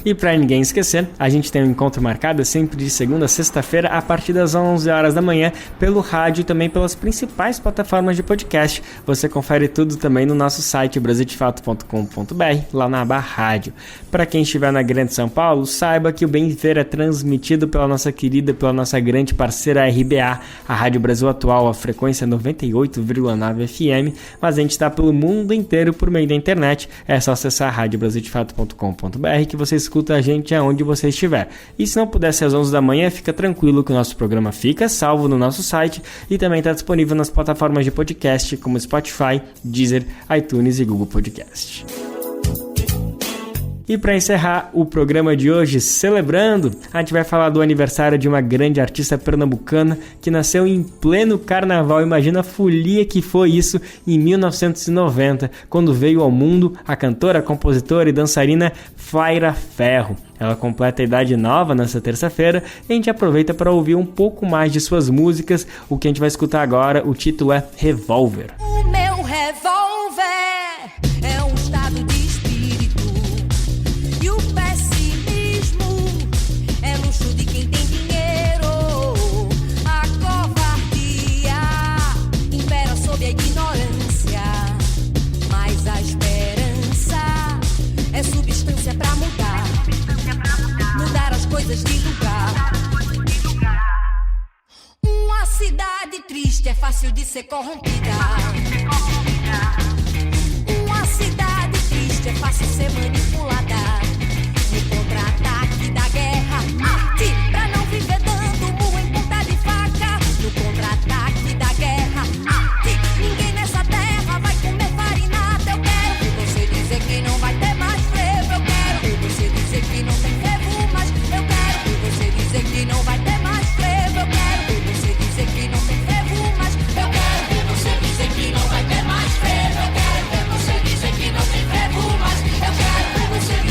E para ninguém esquecer, a gente tem um encontro marcado sempre de segunda a sexta-feira a partir das 11 horas da manhã pelo rádio e também pelas principais plataformas de podcast. Você confere tudo também no nosso site brasildefato.com.br, lá na aba rádio. Para quem estiver na Grande São Paulo, saiba que o Bem Viver é transmitido pela nossa grande parceira RBA, a Rádio Brasil Atual, a frequência 98,9 FM, mas a gente está pelo mundo inteiro por meio da internet. É só acessar radiobrasildefato.com.br que você escuta a gente aonde você estiver. E se não puder ser às 11 da manhã, fica tranquilo que o nosso programa fica salvo no nosso site e também está disponível nas plataformas de podcast como Spotify, Deezer, iTunes e Google Podcast. E para encerrar o programa de hoje, celebrando, a gente vai falar do aniversário de uma grande artista pernambucana que nasceu em pleno carnaval. Imagina a folia que foi isso em 1990, quando veio ao mundo a cantora, compositora e dançarina Flaira Ferro. Ela completa a idade nova nessa terça-feira e a gente aproveita para ouvir um pouco mais de suas músicas. O que a gente vai escutar agora, o título é Revólver. O meu revólver é um estado de de quem tem dinheiro. A covardia impera sob a ignorância, mas a esperança é substância pra mudar as coisas de lugar. Uma cidade triste é fácil de ser corrompida. Uma cidade triste é fácil ser manipulada. No contra-ataque da guerra, arte pra não viver dando murro em ponta de faca. No contra-ataque da guerra, arte, ninguém nessa terra vai comer farinata. Eu quero ver você dizer que não vai ter mais frevo. Eu quero ver você dizer que não tem frevo, mas eu quero ver você dizer que não vai ter mais frevo. Eu quero ver você dizer que não tem frevo, mas eu quero ver você dizer que não vai ter mais frevo. Eu quero ver você dizer que não tem frevo, mas eu quero ver você dizer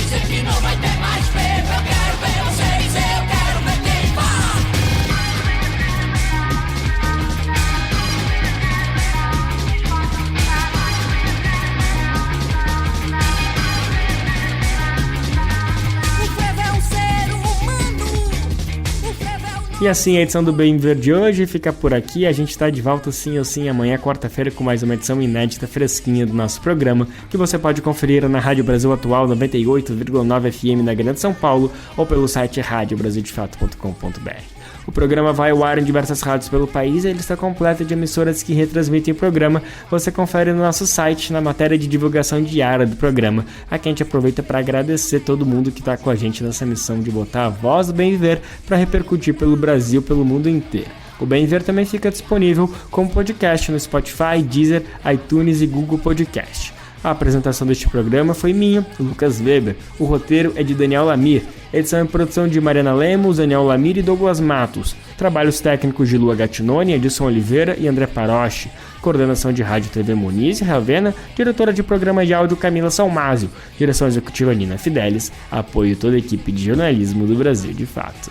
E assim, a edição do Bem Viver de hoje fica por aqui. A gente está de volta sim ou sim amanhã, quarta-feira, com mais uma edição inédita, fresquinha do nosso programa, que você pode conferir na Rádio Brasil Atual 98,9 FM na Grande São Paulo ou pelo site radiobrasildefato.com.br. O programa vai ao ar em diversas rádios pelo país e a lista completa de emissoras que retransmitem o programa você confere no nosso site, na matéria de divulgação diária do programa. Aqui a gente aproveita para agradecer todo mundo que está com a gente nessa missão de botar a voz do Bem Viver para repercutir pelo Brasil, pelo mundo inteiro. O Bem Viver também fica disponível como podcast no Spotify, Deezer, iTunes e Google Podcast. A apresentação deste programa foi minha, Lucas Weber. O roteiro é de Daniel Lamir. Edição e produção de Mariana Lemos, Daniel Lamir e Douglas Matos. Trabalhos técnicos de Lua Gattinoni, Edson Oliveira e André Paroche. Coordenação de Rádio TV Muniz e Ravena. Diretora de programa de áudio Camila Salmásio. Direção executiva Nina Fidelis. Apoio toda a equipe de jornalismo do Brasil de Fato.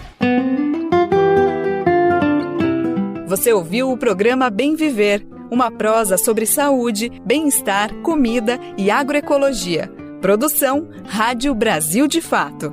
Você ouviu o programa Bem Viver, uma prosa sobre saúde, bem-estar, comida e agroecologia. Produção Rádio Brasil de Fato.